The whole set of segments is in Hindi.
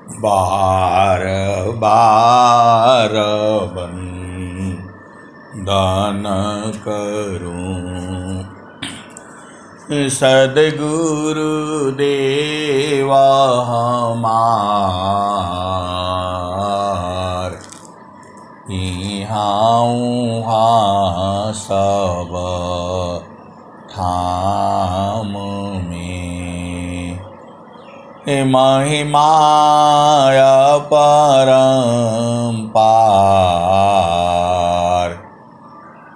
बार बार वंदन करूं सद्गुरु देवा हमार। इहाँ सब ठाम में महिमाय परम्पार।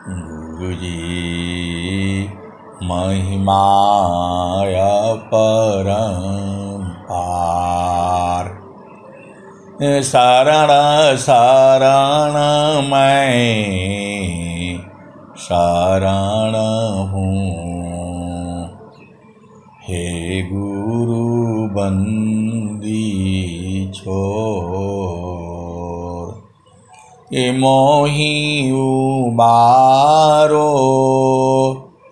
गुरुजी महिमाय परम्पार। शरण शरण मैं शरण हूँ, हे गुरु बंदी छोर। ये मोहि उबारो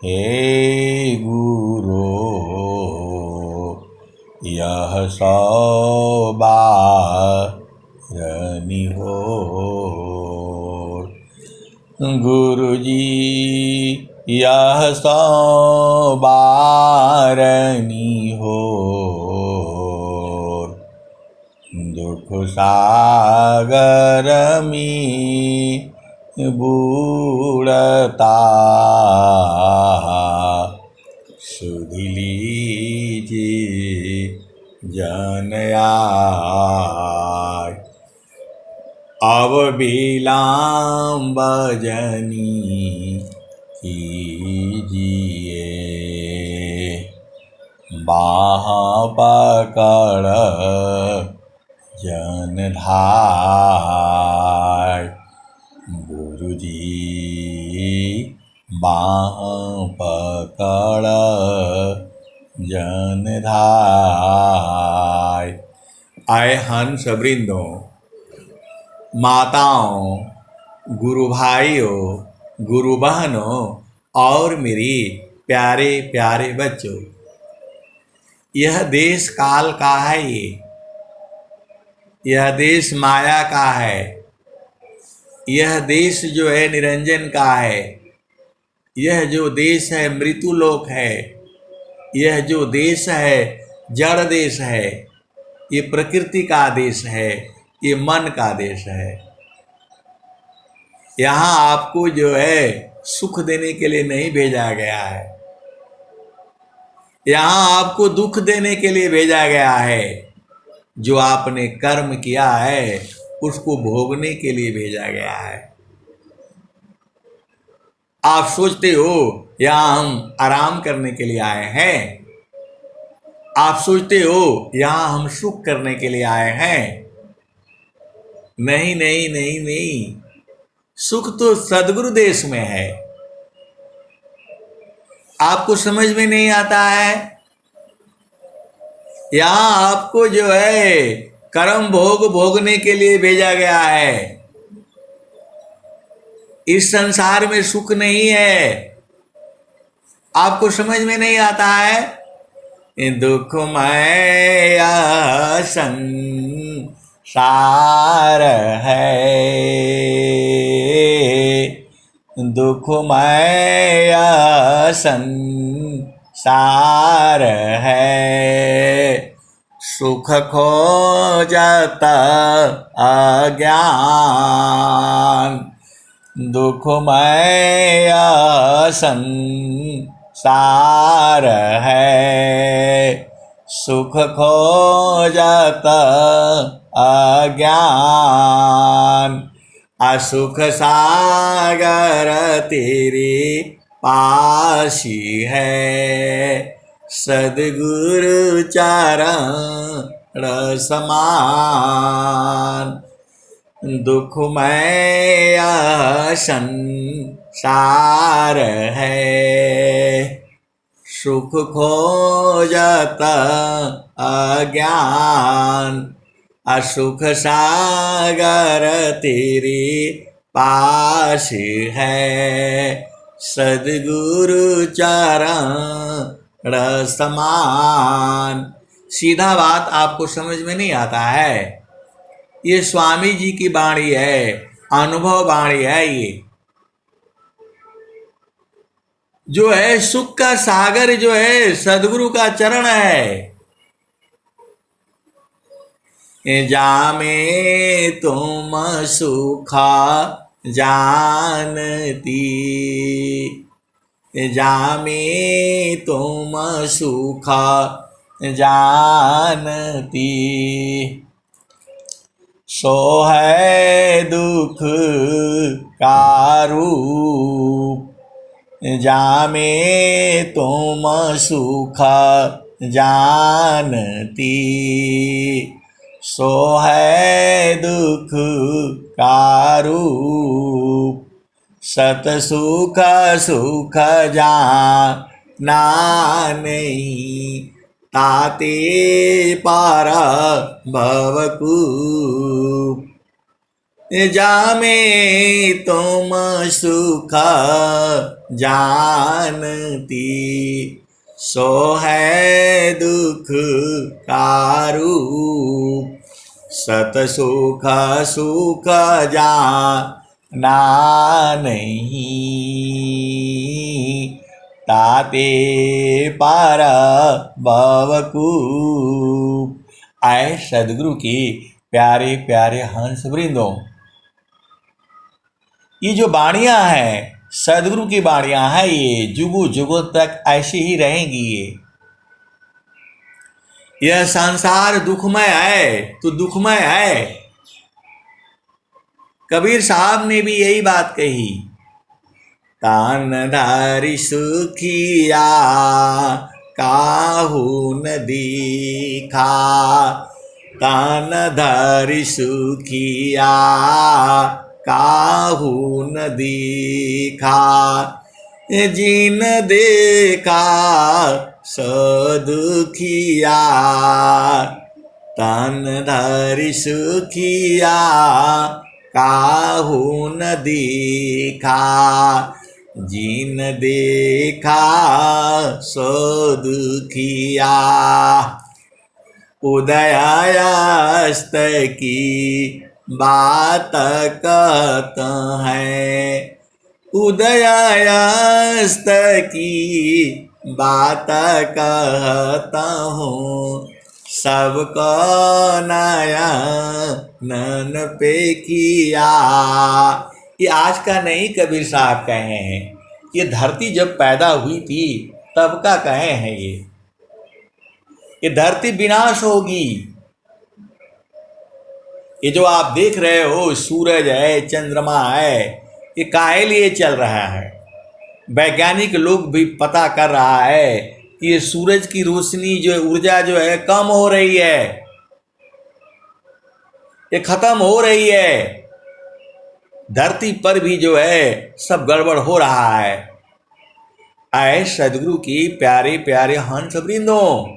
हे गुरु, यह सौ बारनी होर। गुरुजी यह सौ बारनी होर। दुख सागर में बूढ़ता सुध लीजिए जन आय। अब विलंब जनी कीजिए, बाह पकड़ जन धाय। गुरुजी बाह पकड़ जन धाय। आए हंस वृंदों, माताओं, गुरु भाइयों, गुरु बहनों और मेरी प्यारे प्यारे बच्चों, यह देश काल का है। यह देश माया का है। यह देश जो है निरंजन का है। यह जो देश है मृत्युलोक है। यह जो देश है जड़ देश है। ये प्रकृति का देश है। ये मन का देश है। यहाँ आपको जो है सुख देने के लिए नहीं भेजा गया है। यहाँ आपको दुख देने के लिए भेजा गया है। जो आपने कर्म किया है उसको भोगने के लिए भेजा गया है। आप सोचते हो यहाँ हम आराम करने के लिए आए हैं। आप सोचते हो यहाँ हम सुख करने के लिए आए हैं। नहीं नहीं नहीं नहीं, सुख तो सद्गुरु देश में है। आपको समझ में नहीं आता है। यहाँ आपको जो है कर्म भोग भोगने के लिए भेजा गया है। इस संसार में सुख नहीं है। आपको समझ में नहीं आता है। दुखमय संसार है, दुखमय संसार है। सुख खोजत अज्ञान, दुखमय संसार है। सुख खोजत अज्ञान, असुख सागर तेरे पासी है। सद्गुरु चरण समान, दुखमय संसार है। सुख खोजत अज्ञान, असुख सागर तेरे पास है। सद्गुरु चरण समान, सीधा बात आपको समझ में नहीं आता है। ये स्वामी जी की वाणी है, अनुभव वाणी है। ये जो है सुख का सागर जो है सदगुरु का चरण है। जामे तुम सुखा जानती, जामे तुम सुखा जानती, सो है दुख का रूप, जामे तुम सुख जानती, सो है दुख का रूप, सत सुख सुख जाना नहीं, ताते पारा भवकूप, जामे तुम सुख जानती, सो है दुख का रूप, सत सुख सुख जाना नहीं, ताते पार भवकूप। आए सदगुरु की प्यारे प्यारे हंस वृंदों, ये जो बाणियां हैं सदगुरु की बाणियां हैं, ये जुगों जुगों तक ऐसी ही रहेंगी। यह संसार दुखमय है तो दुखमय है। कबीर साहब ने भी यही बात कही, तान धारी सुखिया काहू न दीखा, तान धारी सुखिया काहू न दीखा, जिन देखा सदुखिया, तन धरि सुखिया काहू न दीखा, जिन देखा सदुखिया। उदयास्त की बात कहत हैं, उदयास्त की बात कहता हूँ, सबको नयन पे किया। ये आज का नहीं, कबीर साहब कहे हैं। ये धरती जब पैदा हुई थी तब का कहे हैं। ये धरती विनाश होगी। ये जो आप देख रहे हो सूरज है, चंद्रमा है, ये काहे लिए चल रहा है। वैज्ञानिक लोग भी पता कर रहा है कि ये सूरज की रोशनी जो ऊर्जा जो है कम हो रही है, ये खत्म हो रही है। धरती पर भी जो है सब गड़बड़ हो रहा है। आए सदगुरु की प्यारे प्यारे हंस वृंदों,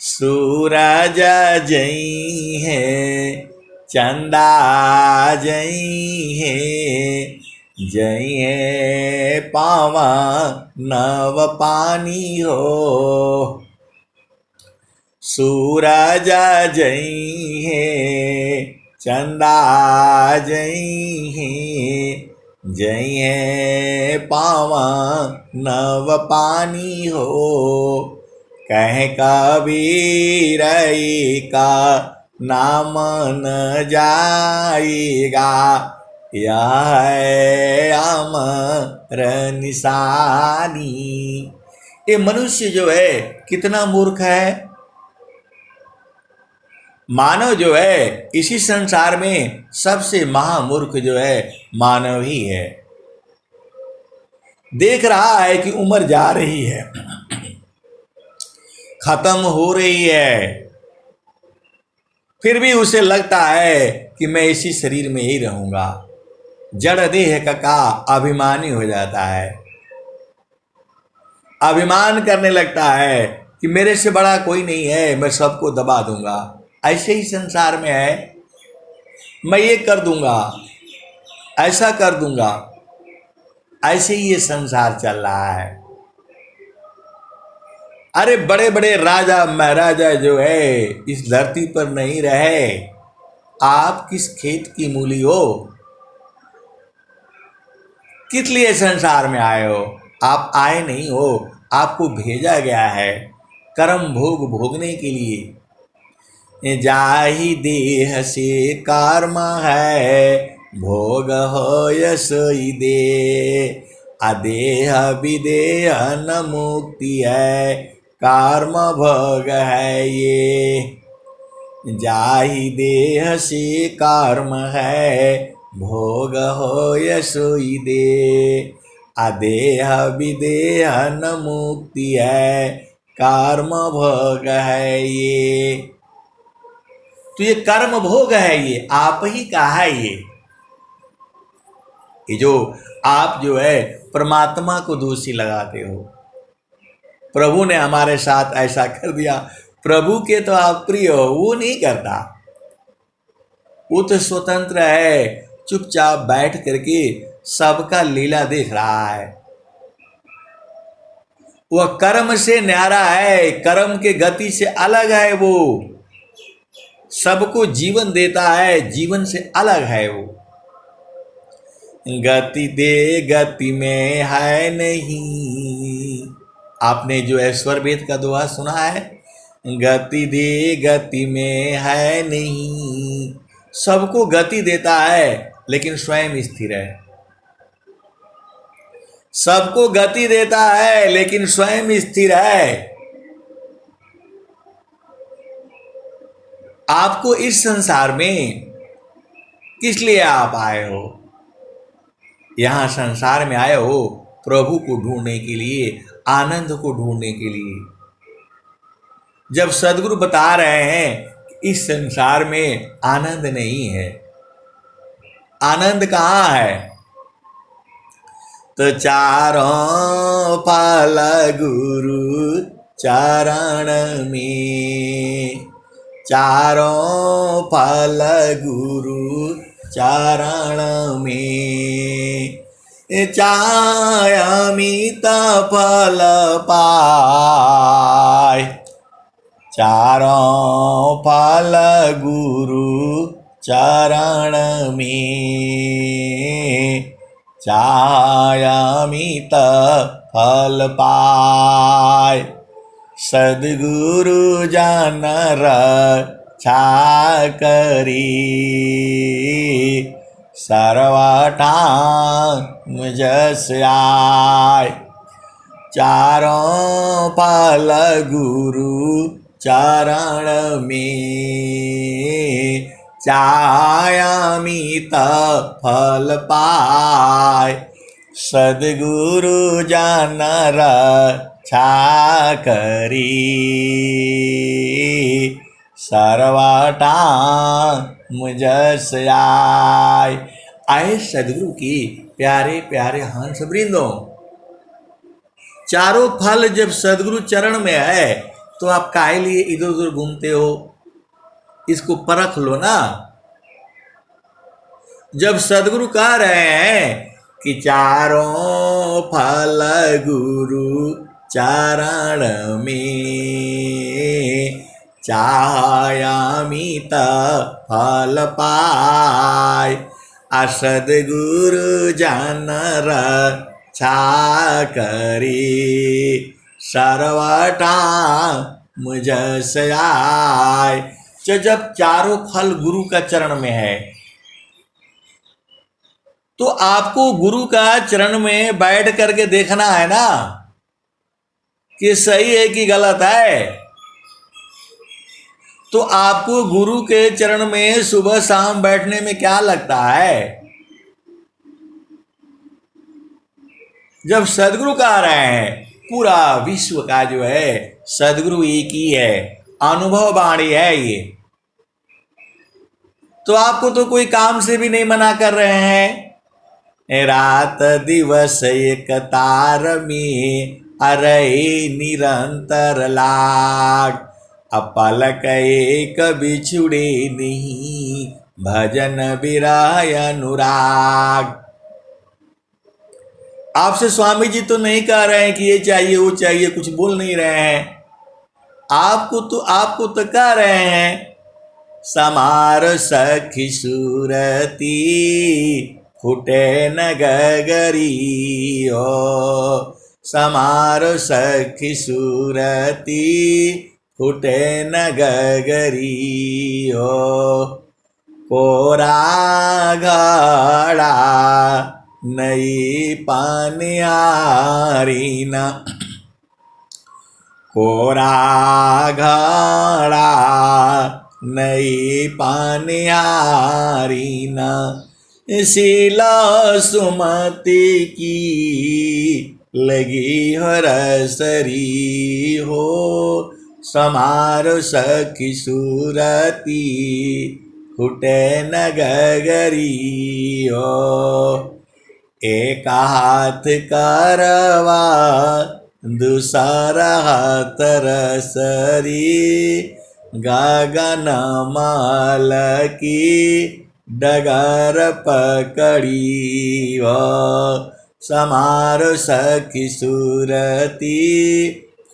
सूरज जई है, चंदा जई है, जई है पावा नव पानी हो। सूरज जई है, चंदा जई है, जई है पावा नव पानी हो। कह कबीर का नाम न जाएगा, यह है अमर निशानी। ये मनुष्य जो है कितना मूर्ख है। मानव जो है इसी संसार में सबसे महामूर्ख जो है मानव ही है। देख रहा है कि उम्र जा रही है, खत्म हो रही है, फिर भी उसे लगता है कि मैं इसी शरीर में ही रहूंगा। जड़ देह का अभिमानी हो जाता है, अभिमान करने लगता है कि मेरे से बड़ा कोई नहीं है, मैं सबको दबा दूंगा। ऐसे ही संसार में है, मैं ये कर दूंगा, ऐसा कर दूंगा, ऐसे ही ये संसार चल रहा है। अरे बड़े बड़े राजा महाराजा जो है इस धरती पर नहीं रहे, आप किस खेत की मूली हो? किस लिए संसार में आए हो? आप आए नहीं हो, आपको भेजा गया है कर्म भोग भोगने के लिए। जाहि देह से कर्म है, भोग हो सोई दे। अदेह विदेह न मुक्ति है, कर्म भोग है ये। जाहि देह से कर्म है, भोग हो सोई दे। अदेह विदेह न मुक्ति है, कर्म भोग है ये। तो ये कर्म भोग है, ये आप ही का है। ये जो आप जो है परमात्मा को दोषी लगाते हो, प्रभु ने हमारे साथ ऐसा कर दिया। प्रभु के तो आप प्रिय हो, वो नहीं करता। वो तो स्वतंत्र है, चुपचाप बैठ करके सबका लीला देख रहा है। वह कर्म से न्यारा है, कर्म के गति से अलग है। वो सबको जीवन देता है, जीवन से अलग है वो। गति दे गति में है नहीं, आपने जो है स्वर वेद का दोहा सुना है, गति दे गति में है नहीं। सबको गति देता है लेकिन स्वयं स्थिर है। सबको गति देता है लेकिन स्वयं स्थिर है। आपको इस संसार में किस लिए आप आए हो? यहां संसार में आए हो प्रभु को ढूंढने के लिए, आनंद को ढूंढने के लिए। जब सदगुरु बता रहे हैं कि इस संसार में आनंद नहीं है, आनंद कहाँ है? तो चारों फल गुरु चरण में, चारों फल गुरु चरण में, चायामित फल पाय। चारों फल गुरु चरण में, चायामित फल पाय। सद्गुरु जन रक्षा करी, सर्वठाम जस आय। चारों फल गुरु चरण में, चायामित फल पाय। सद्गुरु जन रक्षा करी, सर्वठाम जस आय। आए सदगुरु की प्यारे प्यारे हंस वृंदों, चारों फल जब सदगुरु चरण में है तो आप काहे लिए इधर उधर घूमते हो? इसको परख लो ना। जब सदगुरु कह रहे हैं कि चारों फल गुरु चरण में, चायामित फल पाय। सद्गुरु जन रक्षा करी, सर्वठाम जस आय। जब चारों फल गुरु का चरण में है तो आपको गुरु का चरण में बैठ करके देखना है ना कि सही है कि गलत है। तो आपको गुरु के चरण में सुबह शाम बैठने में क्या लगता है? जब सदगुरु कह रहे हैं पूरा विश्व का जो है सदगुरु एक ही है, अनुभव वाणी है ये, तो आपको तो कोई काम से भी नहीं मना कर रहे हैं। रात दिवस एक तार में, अरे निरंतर लाग। अपलक एक बिछुड़े नहीं, भजन विरह अनुराग। आपसे स्वामी जी तो नहीं कह रहे हैं कि ये चाहिए वो चाहिए, कुछ बोल नहीं रहे हैं, आपको तो कह रहे हैं समार सखी सूरती फूटे न गगरी हो, समार सखी सूरती फूटे न गगरी हो। कोरा घड़ा नई पानियारी न, कोरा घड़ा नई पानियारी न, शीला सुमति की लगी हो रसरी हो, समारो सखी सूरती फूटे न गगरी हो। एक हाथ करवा दूसरा हाथ रसरी, गगन माल की डगर पकड़ी हो, समारो सखी सूरती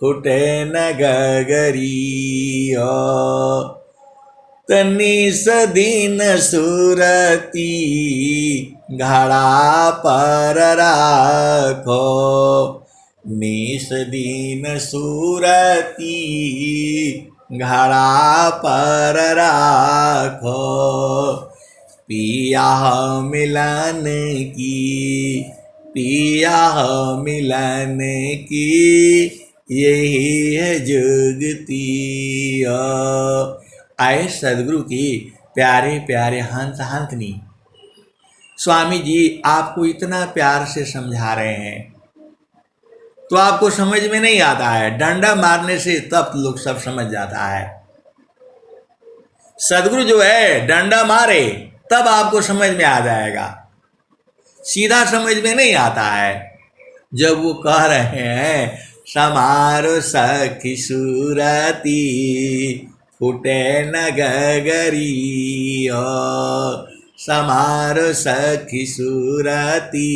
फूटे न गगरी हो। तनिस दिन सूरती घड़ा पर राखो, निस दिन सूरती घड़ा पर राखो, पिया मिलन की, पिया मिलन की यही है जुगती। आए सदगुरु की प्यारे प्यारे हंस हंसनी, स्वामी जी आपको इतना प्यार से समझा रहे हैं तो आपको समझ में नहीं आता है। डंडा मारने से तब लोग सब समझ जाता है। सदगुरु जो है डंडा मारे तब आपको समझ में आ जाएगा, सीधा समझ में नहीं आता है। जब वो कह रहे हैं समारो सखी सूरती फूटे न गगरी हो, समारो सखी सूरती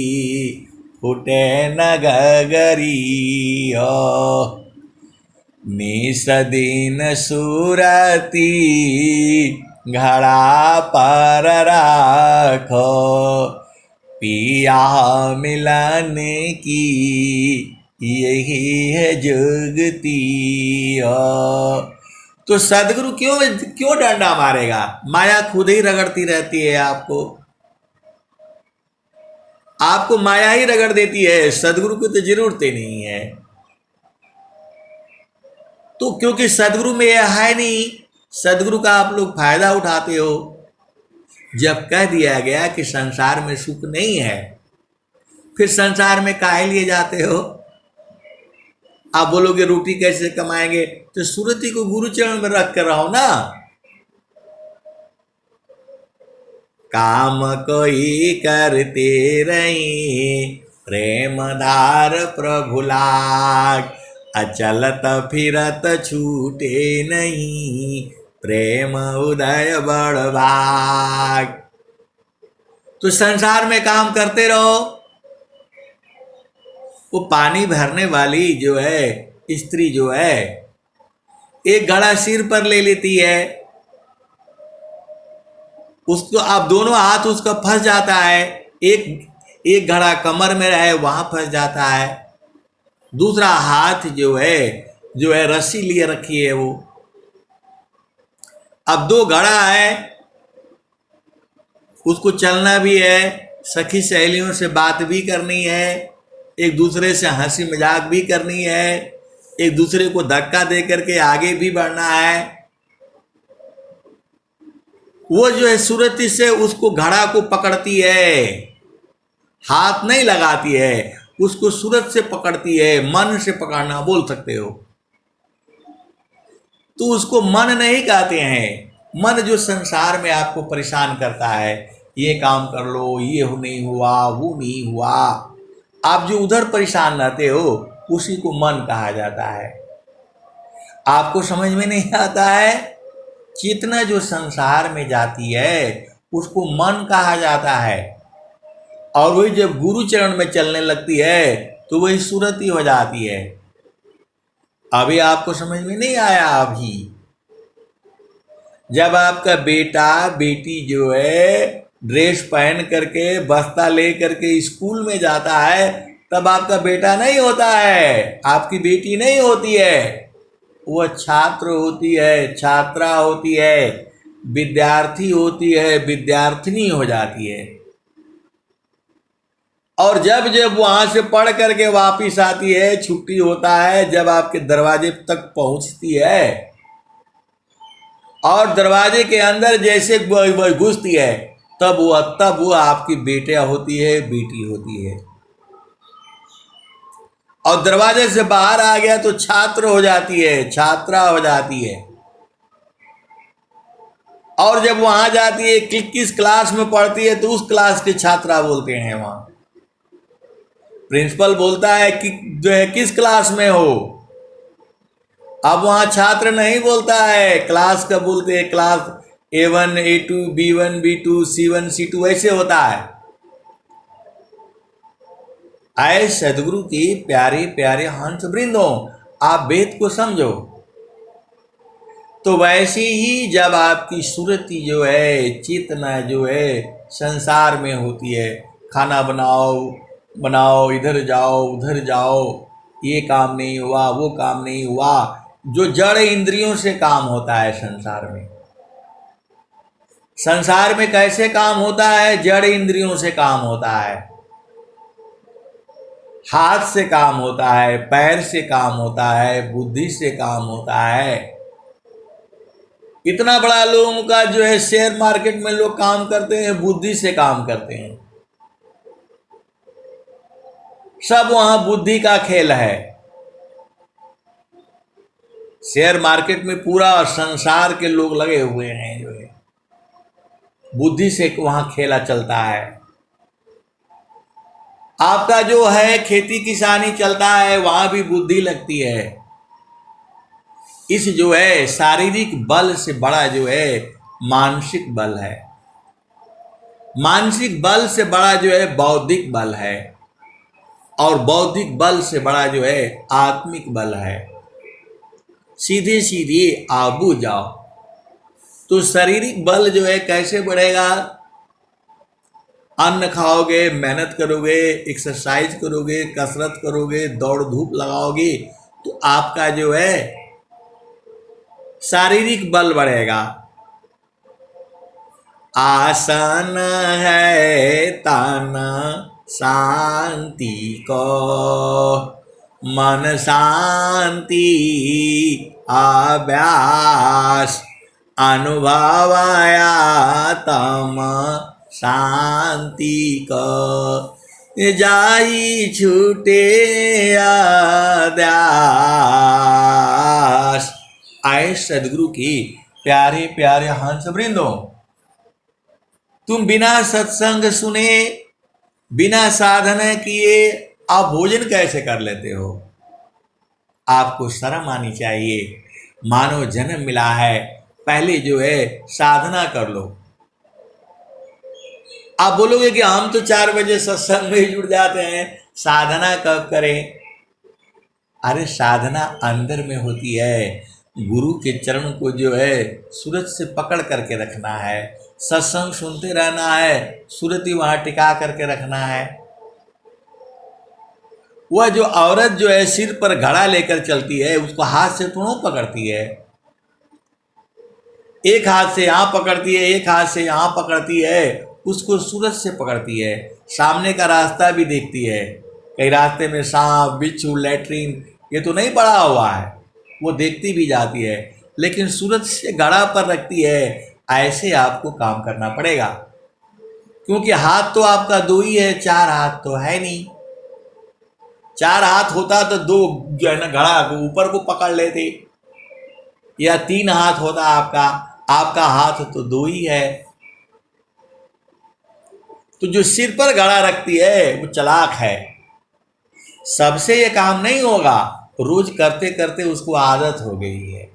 फूटे न गगरी हो। निस दिन सूरती घड़ा पर राखो, पिया मिलन की यही है जुगती हो। तो सदगुरु क्यों डंडा मारेगा? माया खुद ही रगड़ती रहती है आपको माया ही रगड़ देती है, सदगुरु की तो जरूरत ही नहीं है। तो क्योंकि सदगुरु में यह है नहीं, सदगुरु का आप लोग फायदा उठाते हो। जब कह दिया गया कि संसार में सुख नहीं है, फिर संसार में काहे लिए जाते हो? आप बोलोगे रोटी कैसे कमाएंगे, तो सूरती को गुरु चरण में रख कर रहो ना। काम कोई करते रही प्रेम धार प्रभु लाग, अचलत फिरत छूटे नहीं प्रेम उदय बड़ भाग। तो संसार में काम करते रहो। वो पानी भरने वाली जो है स्त्री जो है, एक घड़ा सिर पर ले लेती है, उसको आप दोनों हाथ उसका फंस जाता है, एक घड़ा कमर में रहे वहां फंस जाता है, दूसरा हाथ जो है रस्सी लिए रखी है वो। अब दो घड़ा है, उसको चलना भी है, सखी सहेलियों से बात भी करनी है, एक दूसरे से हंसी मजाक भी करनी है, एक दूसरे को धक्का दे करके आगे भी बढ़ना है। वो जो है सूरती से उसको घड़ा को पकड़ती है, हाथ नहीं लगाती है, उसको सूरत से पकड़ती है, मन से पकड़ना बोल सकते हो। तो उसको मन नहीं कहते हैं। मन जो संसार में आपको परेशान करता है, ये काम कर लो, ये नहीं हुआ, वो नहीं हुआ, आप जो उधर परेशान रहते हो उसी को मन कहा जाता है। आपको समझ में नहीं आता है, चेतना जो संसार में जाती है उसको मन कहा जाता है, और वही जब गुरु चरण में चलने लगती है तो वही सूरत ही हो जाती है। अभी आपको समझ में नहीं आया। अभी जब आपका बेटा बेटी जो है ड्रेस पहन करके बस्ता ले करके स्कूल में जाता है, तब आपका बेटा नहीं होता है, आपकी बेटी नहीं होती है, वह छात्र होती है, छात्रा होती है, विद्यार्थी होती है, विद्यार्थिनी हो जाती है। और जब जब वहां से पढ़ करके वापिस आती है, छुट्टी होता है, जब आपके दरवाजे तक पहुंचती है और दरवाजे के अंदर जैसे घुसती है, तब वो आपकी बेटिया होती है, बेटी होती है। और दरवाजे से बाहर आ गया तो छात्र हो जाती है, छात्रा हो जाती है। और जब वहां जाती है, किस क्लास में पढ़ती है, तो उस क्लास के छात्रा बोलते हैं। वहां प्रिंसिपल बोलता है कि जो है किस क्लास में हो। अब वहां छात्र नहीं बोलता है, क्लास का बोलते हैं, class A1 A2 B1 B2 C1 C2 ऐसे होता है। आए सदगुरु की प्यारे प्यारे हंस वृंदों, आप वेद को समझो। तो वैसे ही जब आपकी सुरति जो है, चेतना जो है संसार में होती है, खाना बनाओ, इधर जाओ उधर जाओ, ये काम नहीं हुआ, वो काम नहीं हुआ, जो जड़ इंद्रियों से काम होता है संसार में। संसार में कैसे काम होता है? जड़ इंद्रियों से काम होता है। हाथ से काम होता है, पैर से काम होता है, बुद्धि से काम होता है। इतना बड़ा लोगों का जो है शेयर मार्केट में लोग काम करते हैं, बुद्धि से काम करते हैं। सब वहां बुद्धि का खेल है। शेयर मार्केट में पूरा संसार के लोग लगे हुए हैं, जो है बुद्धि से वहां खेला चलता है। आपका जो है खेती किसानी चलता है, वहां भी बुद्धि लगती है। इस जो है शारीरिक बल से बड़ा जो है मानसिक बल है। मानसिक बल से बड़ा जो है बौद्धिक बल है, और बौद्धिक बल से बड़ा जो है आत्मिक बल है। सीधे सीधे आबू जाओ। तो शारीरिक बल जो है कैसे बढ़ेगा? अन्न खाओगे, मेहनत करोगे, एक्सरसाइज करोगे, कसरत करोगे, दौड़ धूप लगाओगे, तो आपका जो है शारीरिक बल बढ़ेगा। आसन है तन शांति को, मन शांति अभ्यास, अनुभव आत्म शांति को, जाई छूटे आद्यास। आए सदगुरु की प्यारे प्यारे हंस वृंदों, तुम बिना सत्संग सुने, बिना साधना किए आप भोजन कैसे कर लेते हो? आपको शर्म आनी चाहिए। मानव जन्म मिला है, पहले जो है साधना कर लो। आप बोलोगे कि हम तो 4 बजे सत्संग में जुड़ जाते हैं, साधना कब करें? अरे साधना अंदर में होती है। गुरु के चरण को जो है सूरज से पकड़ करके रखना है, सत्संग सुनते रहना है, सुरति वहां टिका करके रखना है। वह जो औरत जो है सिर पर घड़ा लेकर चलती है, उसको हाथ से थोड़ा पकड़ती है। एक हाथ से यहाँ पकड़ती है, एक हाथ से यहाँ पकड़ती है, उसको सूरज से पकड़ती है। सामने का रास्ता भी देखती है, कहीं रास्ते में सांप बिच्छू लैट्रिन ये तो नहीं पड़ा हुआ है, वो देखती भी जाती है, लेकिन सूरज से घड़ा पर रखती है। ऐसे आपको काम करना पड़ेगा, क्योंकि हाथ तो आपका 2 ही है, 4 हाथ तो है नहीं। 4 हाथ होता तो 2 जो है ना घड़ा को ऊपर को पकड़ लेते, या 3 हाथ होता आपका हाथ तो 2 ही है। तो जो सिर पर घड़ा रखती है वो चालाक है। सबसे ये काम नहीं होगा, रोज करते करते उसको आदत हो गई है।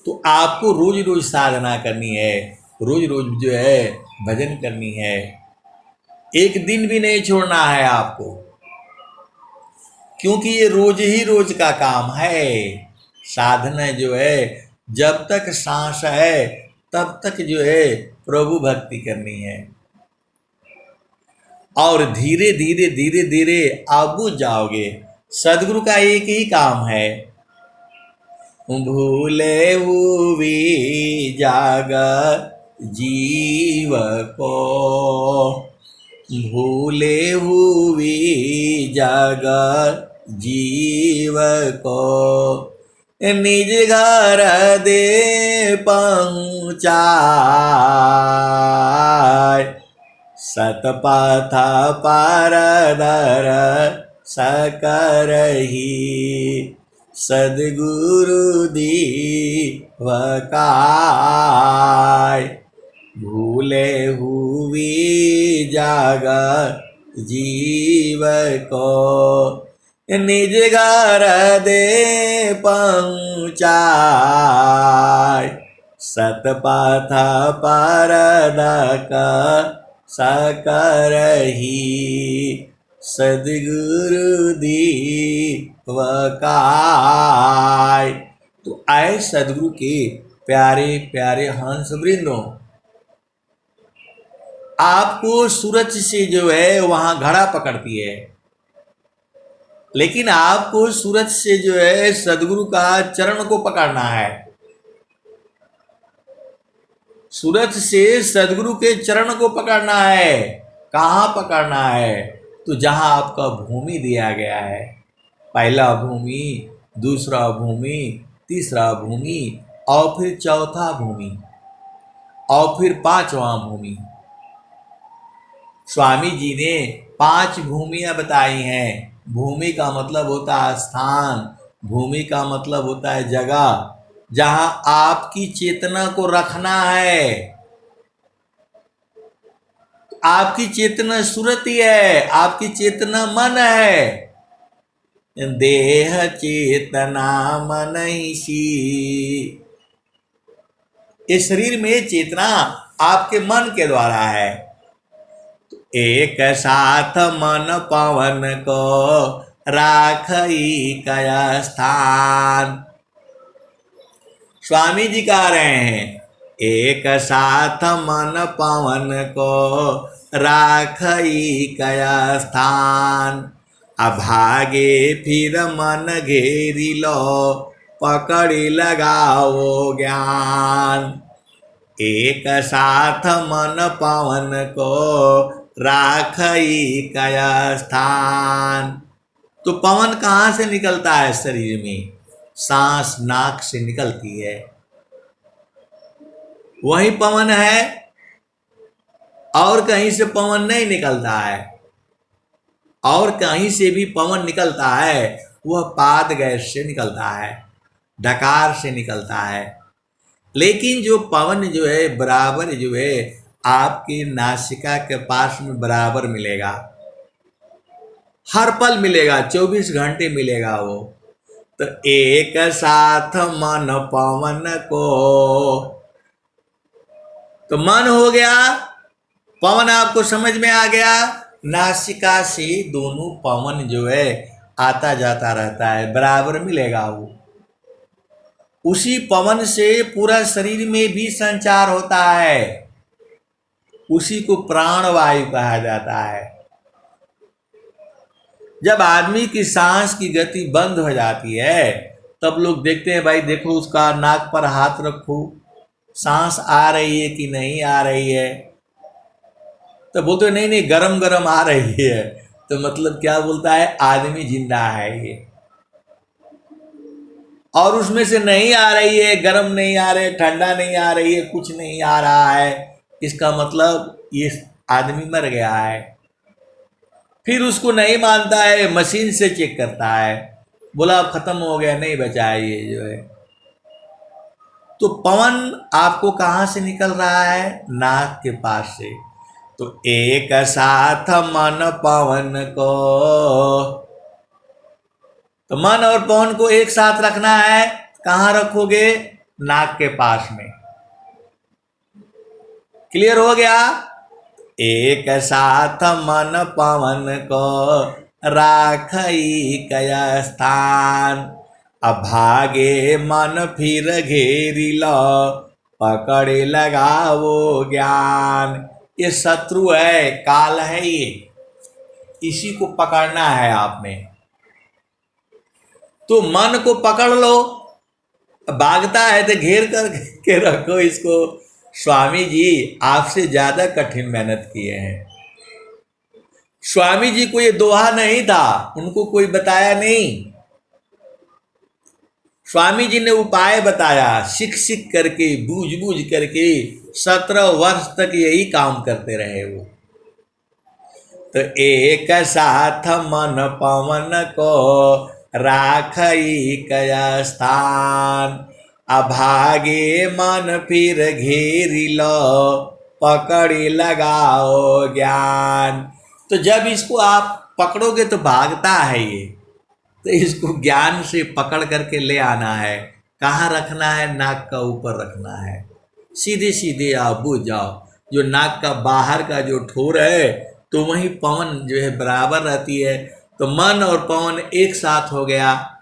तो आपको रोज रोज साधना करनी है, रोज रोज जो है भजन करनी है, एक दिन भी नहीं छोड़ना है आपको। क्योंकि ये रोज ही रोज का काम है। साधना जो है, जब तक सांस है तब तक जो है प्रभु भक्ति करनी है, और धीरे धीरे धीरे धीरे आप बुझ जाओगे। सदगुरु का एक ही काम है, भूले हुए जाग जीव को, भूले हुए जाग जीव को, निज घर दे पहुँचाए, सतपथ पर दर सकरही, सद्गुरु दीवकाय, भूले हुए जाग जीव को, निज घर दे पहुँचाय, सतपथ पर दक सकरही, सद्गुरु दीवकाय। तो आए सदगुरु के प्यारे प्यारे हंस वृंदों, आपको सूरज से जो है वहां घड़ा पकड़ती है, लेकिन आपको सूरज से जो है सदगुरु का चरण को पकड़ना है। सूरज से सदगुरु के चरण को पकड़ना है। कहाँ पकड़ना है? तो जहां आपका भूमि दिया गया है, पहला भूमि, दूसरा भूमि, तीसरा भूमि, और फिर चौथा भूमि, और फिर पांचवा भूमि। स्वामी जी ने 5 भूमियां बताई हैं। भूमि का मतलब होता है स्थान, भूमि का मतलब होता है जगह जहां आपकी चेतना को रखना है। आपकी चेतना सुरति है, आपकी चेतना मन है। देह चेतना मन ही, इस शरीर में चेतना आपके मन के द्वारा है। एक साथ मन पवन को राखई कया स्थान। स्वामी जी कह रहे हैं, एक साथ मन पवन को राखई कया स्थान, अभागे फिर मन घेरी लो पकड़ी लगाओ ज्ञान। एक साथ मन पवन को राखई कया स्थान। तो पवन कहाँ से निकलता है शरीर में? सांस नाक से निकलती है, वही पवन है, और कहीं से पवन नहीं निकलता है। और कहीं से भी पवन निकलता है वह पाद गैस से निकलता है, डकार से निकलता है। लेकिन जो पवन जो है बराबर जो है आपकी नासिका के पास में बराबर मिलेगा, हर पल मिलेगा, 24 घंटे मिलेगा वो। तो एक साथ मन पवन को, तो मन हो गया, पवन आपको समझ में आ गया। नासिका से दोनों पवन जो है आता जाता रहता है, बराबर मिलेगा वो। उसी पवन से पूरा शरीर में भी संचार होता है, उसी को प्राणवायु कहा जाता है। जब आदमी की सांस की गति बंद हो जाती है तब लोग देखते हैं, भाई देखो उसका नाक पर हाथ रखो, सांस आ रही है कि नहीं आ रही है? तो बोलते नहीं नहीं गरम गरम आ रही है। तो मतलब क्या बोलता है? आदमी जिंदा है ये। और उसमें से नहीं आ रही है, गरम नहीं आ रही, ठंडा नहीं आ रही है, कुछ नहीं आ रहा है, इसका मतलब ये आदमी मर गया है। फिर उसको नहीं मानता है, मशीन से चेक करता है, बोला अब खत्म हो गया, नहीं बचा है ये जो है। तो पवन आपको कहाँ से निकल रहा है? नाक के पास से। तो एक साथ मन पवन को, तो मन और पवन को एक साथ रखना है। कहाँ रखोगे? नाक के पास में। क्लियर हो गया? एक साथ मन पवन को राखई कया स्थान। अभागे मन फिर घेरी लो, पकड़े लगाओ ज्ञान। ये शत्रु है, काल है, ये इसी को पकड़ना है आप में। तो मन को पकड़ लो, भागता है तो घेर कर के रखो इसको। स्वामी जी आपसे ज्यादा कठिन मेहनत किए हैं। स्वामी जी को ये दोहा नहीं था, उनको कोई बताया नहीं। स्वामी जी ने उपाय बताया, सीख सीख करके, बूझ बूझ करके 17 वर्ष तक यही काम करते रहे वो। तो एक साथ मन पवन को राखई कया स्थान। अभागे मन फिर घेरी लो, पकड़ी लगाओ ज्ञान। तो जब इसको आप पकड़ोगे तो भागता है ये, तो इसको ज्ञान से पकड़ करके ले आना है। कहाँ रखना है? नाक का ऊपर रखना है। सीधे सीधे आप बुझ जाओ। जो नाक का बाहर का जो ठोर है, तो वहीं पवन जो है बराबर रहती है। तो मन और पवन एक साथ हो गया,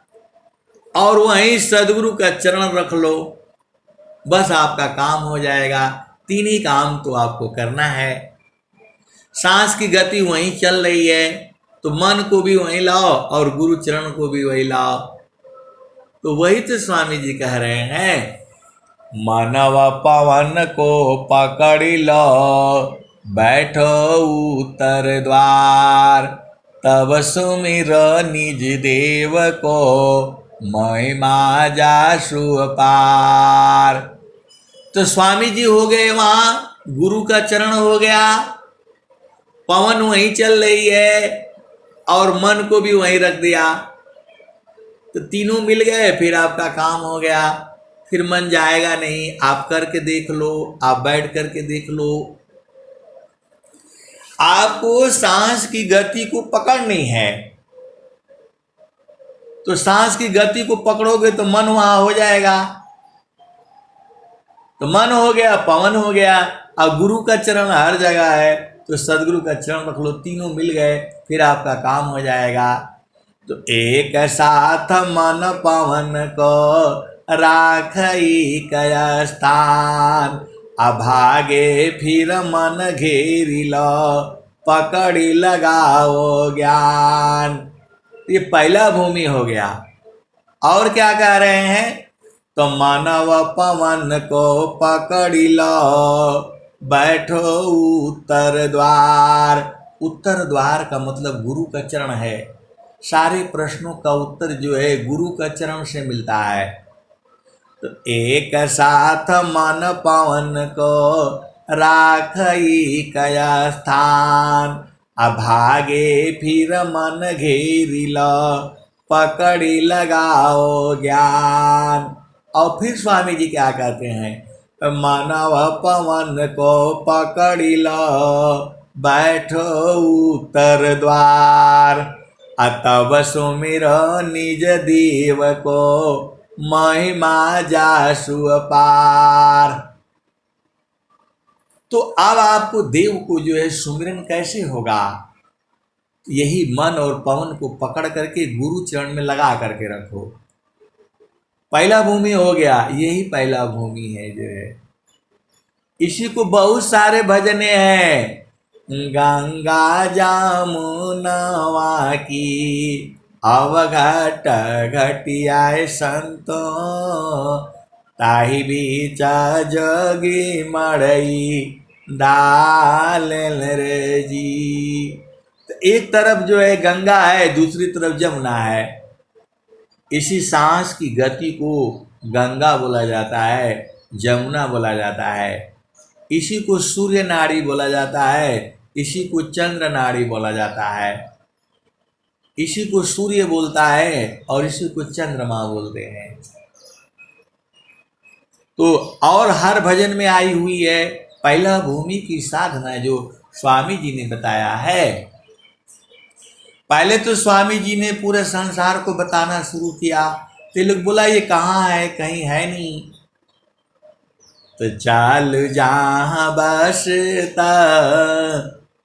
और वहीं सदगुरु का चरण रख लो, बस आपका काम हो जाएगा। तीन ही काम तो आपको करना है। सांस की गति वहीं चल रही है, तो मन को भी वहीं लाओ और गुरु चरण को भी वहीं लाओ। तो वही तो स्वामी जी कह रहे हैं, मानव पवन को पकड़ लो, बैठो उत्तर द्वार। तब सुमिर निज देव को, महिमा जासु पार। तो स्वामी जी हो गए वहां, गुरु का चरण हो गया, पवन वहीं चल रही है, और मन को भी वहीं रख दिया। तो तीनों मिल गए, फिर आपका काम हो गया। फिर मन जाएगा नहीं। आप करके देख लो, आप बैठ करके देख लो। आपको सांस की गति को पकड़नी है, तो सांस की गति को पकड़ोगे तो मन वहां हो जाएगा। तो मन हो गया, पवन हो गया, अब गुरु का चरण हर जगह है, तो सदगुरु का चरण रख लो। तीनों मिल गए, फिर आपका काम हो जाएगा। तो एक साथ मन पवन को राखई कया स्थान। अभागे फिर मन घेरी लो, पकड़ी लगाओ ज्ञान। ये पहला भूमि हो गया। और क्या कह रहे हैं? तो मानव पवन को पकड़ी लो, बैठो उत्तर द्वार। उत्तर द्वार का मतलब गुरु का चरण है। सारे प्रश्नों का उत्तर जो है गुरु का चरण से मिलता है। तो एक साथ मन पवन को राखई कया स्थान। अभागे फिर मन घेरी लो, पकड़ी लगाओ ज्ञान। और फिर स्वामी जी क्या कहते हैं? मानव पवन को पकड़ी लो, बैठो उत्तर द्वार। तब सुमिर निज देव को, महिमा जासु पार। तो अब आपको देव को जो है सुमिरन कैसे होगा? यही मन और पवन को पकड़ करके गुरु चरण में लगा करके रखो। पहला भूमि हो गया, यही पहला भूमि है जो है। इसी को बहुत सारे भजने हैं। गंगा जमुनवा की, अवघट घटियाए संतो, ताही बीचा जगी मड़ई डाल रे जी। तो एक तरफ जो है गंगा है, दूसरी तरफ जमुना है। इसी सांस की गति को गंगा बोला जाता है, जमुना बोला जाता है। इसी को सूर्य नाड़ी बोला जाता है, इसी को चंद्र नाड़ी बोला जाता है। इसी को सूर्य बोलता है और इसी को चंद्रमा बोलते हैं। तो और हर भजन में आई हुई है। पहला भूमि की साधना जो स्वामी जी ने बताया है। पहले तो स्वामी जी ने पूरे संसार को बताना शुरू किया, तो लोग बोला ये कहाँ है, कहीं है नहीं। तो चाल जहाँ बसता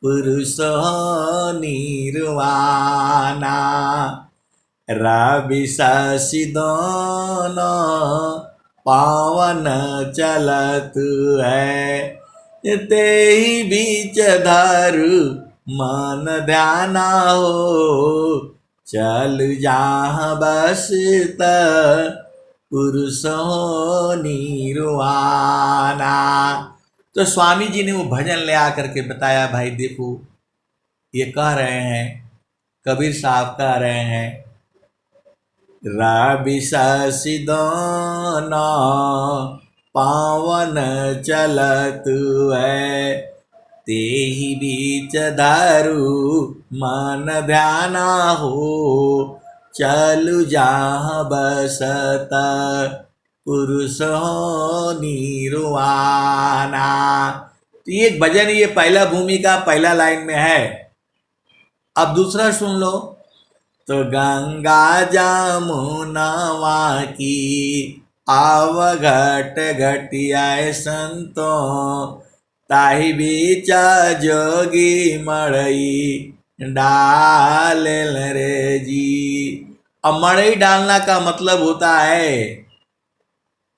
पुरुष निर्वाणा। रवि शशि दोनों पावन चलत है, ते ही बीच धरु मन ध्याना हो। चल जहाँ बसत पुरुष निर्वाणा। तो स्वामी जी ने वो भजन ले आकर के बताया, भाई देखो ये कह रहे हैं, कबीर साहब कह रहे हैं, रवि शशि दोनों पावन चलत है, ते ही बीच धरु मन ध्याना हो। चलु जहाँ बसत पुरुष निर्वाणा। तो ये भजन, ये पहला भूमिका पहला लाइन में है। अब दूसरा सुन लो। तो गंगा जमुनवा की आवघट घटिया संतों, ताहि बीच जोगी मड़ई डाल रे जी। अब मड़ई डालना का मतलब होता है,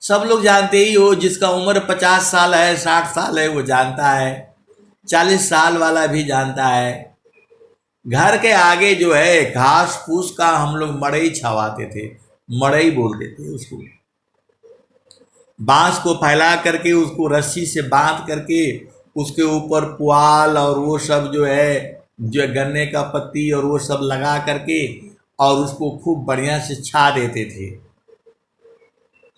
सब लोग जानते ही हो, जिसका उम्र 50 साल है 60 साल है वो जानता है, 40 साल वाला भी जानता है। घर के आगे जो है घास फूस का हम लोग मड़ई छवाते थे, मड़ई बोलते थे उसको। बांस को फैला करके उसको रस्सी से बांध करके उसके ऊपर पुआल और वो सब जो है, जो गन्ने का पत्ती और वो सब लगा करके और उसको खूब बढ़िया से छा देते थे।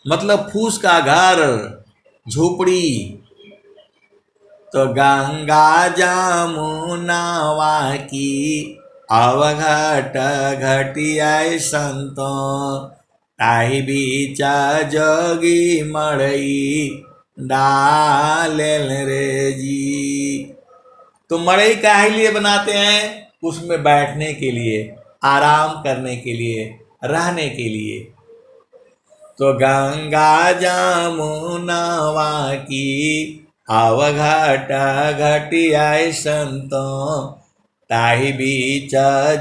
मतलब फूस का घर, झोपड़ी। तो गंगा जमुनवा की अवघट घटिया संतों, ताहि बीच जोगी मड़ई डाल रे जी। तो मड़ई काहे लिए बनाते हैं? उसमें बैठने के लिए, आराम करने के लिए, रहने के लिए। तो गंगा जमुनवा की अवघट घटिया संतों, ताहि बीच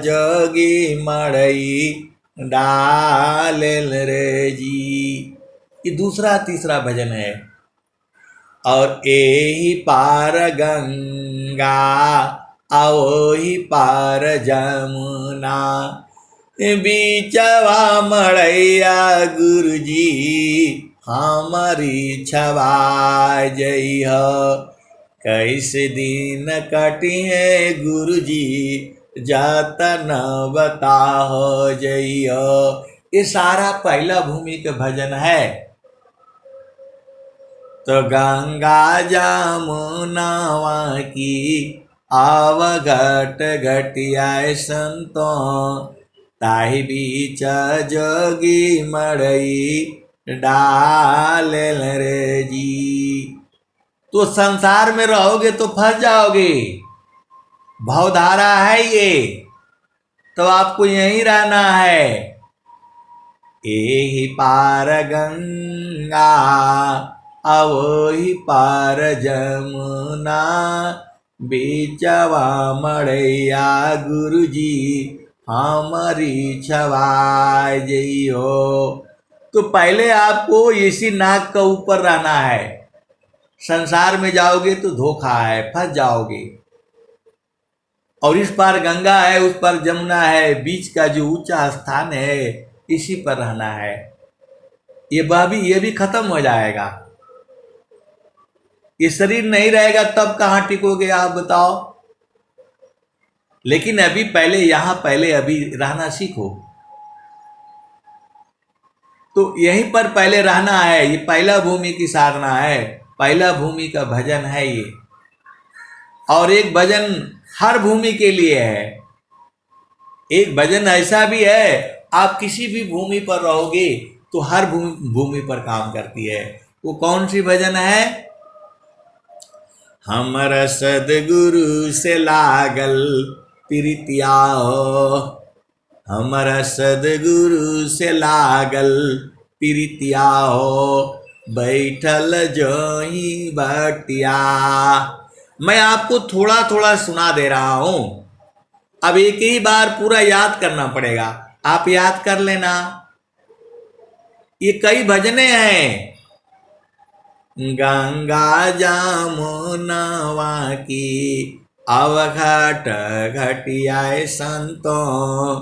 जोगी मड़ई डाल रे जी। ये दूसरा तीसरा भजन है। और एही पार गंगा ओही पार जमुना, बीचवा मड़ैया गुरुजी हमारी छवा जइह। कैसे दिन कटी है गुरुजी जतन बताहो जइह। ये सारा पहला भूमि का भजन है। तो गंगा जमुनवा की आवघट घटिया संतों, ताहि बीच जोगी मड़ई डाल रे जी। तो संसार में रहोगे तो फंस जाओगे, भवधारा है ये, तो आपको यहीं रहना है। एही पार गंगा अवोही पार जमुना, बीचवा मड़ैया गुरुजी हमारी छवाय जइहो। तो पहले आपको इसी नाक का ऊपर रहना है। संसार में जाओगे तो धोखा है, फंस जाओगे। और इस पार गंगा है, उस पार जमुना है, बीच का जो ऊंचा स्थान है इसी पर रहना है। ये भी खत्म हो जाएगा। ये शरीर नहीं रहेगा तब कहाँ टिकोगे आप बताओ। लेकिन अभी पहले अभी रहना सीखो। तो यहीं पर पहले रहना है। ये पहला भूमि की साधना है, पहला भूमि का भजन है ये। और एक भजन हर भूमि के लिए है। एक भजन ऐसा भी है, आप किसी भी भूमि पर रहोगे तो हर भूमि पर काम करती है। वो कौन सी भजन है? हमरा सदगुरु से लागल प्रीतिया हो, हमरा सदगुरु से लागल प्रीतिया हो, बैठल जोही बटिया। मैं आपको थोड़ा थोड़ा सुना दे रहा हूं। अब एक ही बार पूरा याद करना पड़ेगा, आप याद कर लेना। ये कई भजने हैं। गंगा जमुनवा की अवघट घटियाए संतों,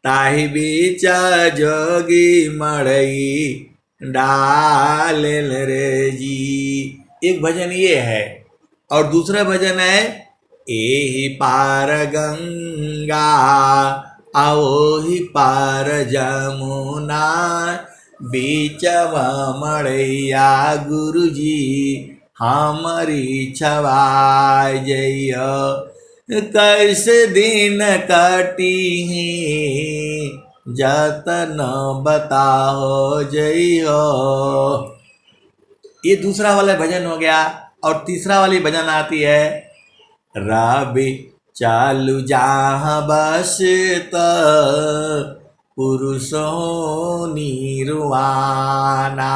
ताहि बीच जोगी मड़ई डालेल रे जी। एक भजन ये है। और दूसरा भजन है, एहि पार गंगा आओहि पार जमुना, बीचवा मड़ैया गुरुजी हमारी छवाय जइयो। कैसे दिन कटी जतन बताओ जइयो। ये दूसरा वाला भजन हो गया। और तीसरा वाली भजन आती है, रवि चालू जहाँ बस पुरुषों निर्वाणा,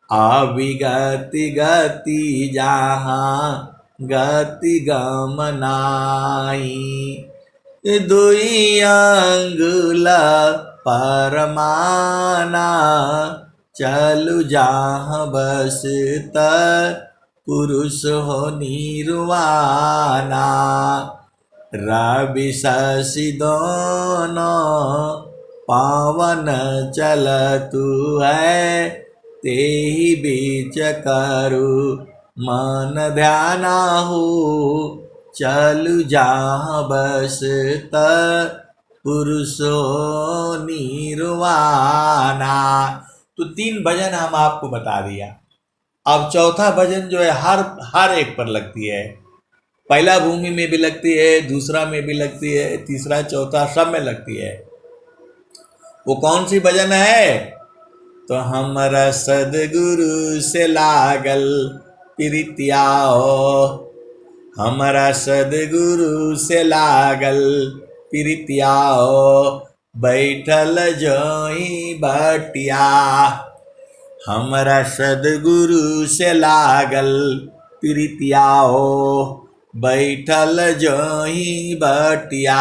अविगति गति जहाँ गति गमनाही, दुई अंगुल परमाना, चलु जहाँ बस पुरुष हो निर्वाणा। रवि शशि दोनों पावन चलतु है, तेहि बीच करु मन ध्याना हो, चलु जहाँ बस पुरुषो निर्वाणा। तो 3 भजन हम आपको बता दिया। अब चौथा भजन जो है हर एक पर लगती है। पहला भूमि में भी लगती है, दूसरा में भी लगती है, तीसरा चौथा सब में लगती है। वो कौन सी भजन है? तो हमरा सदगुरु से लागल प्रीतिया हो, हमरा सदगुरु से लागल प्रीतिया हो, बैठल जोही बटिया। हमरा सदगुरु से लागल प्रीतिया हो, बैठल जोही बटिया।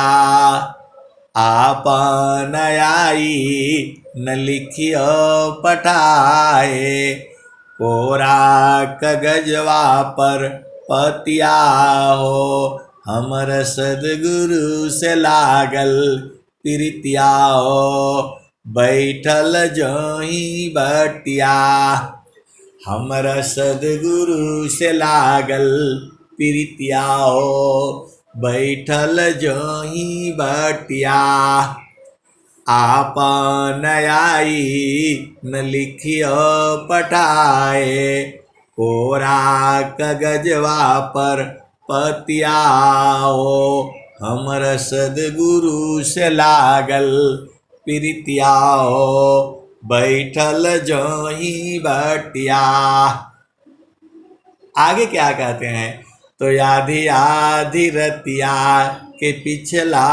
आपन आई न लिखियो पठाए, कोरा कागजवा पर पतिया हो, हमर सदगुरु से लागल प्रीतिया हो, बैठल जोही बटिया। हमर सदगुरु से लागल प्रीतिया हो, बैठल जोही बटिया। आपन आई न लिखियो पठाए, कोरा कागजवा पर पतिया हो, हमर सदगुरु से लागल प्रीतिया हो, बैठल जोही बटिया। आगे क्या कहते हैं? तो आधी आधी रतिया के पिछला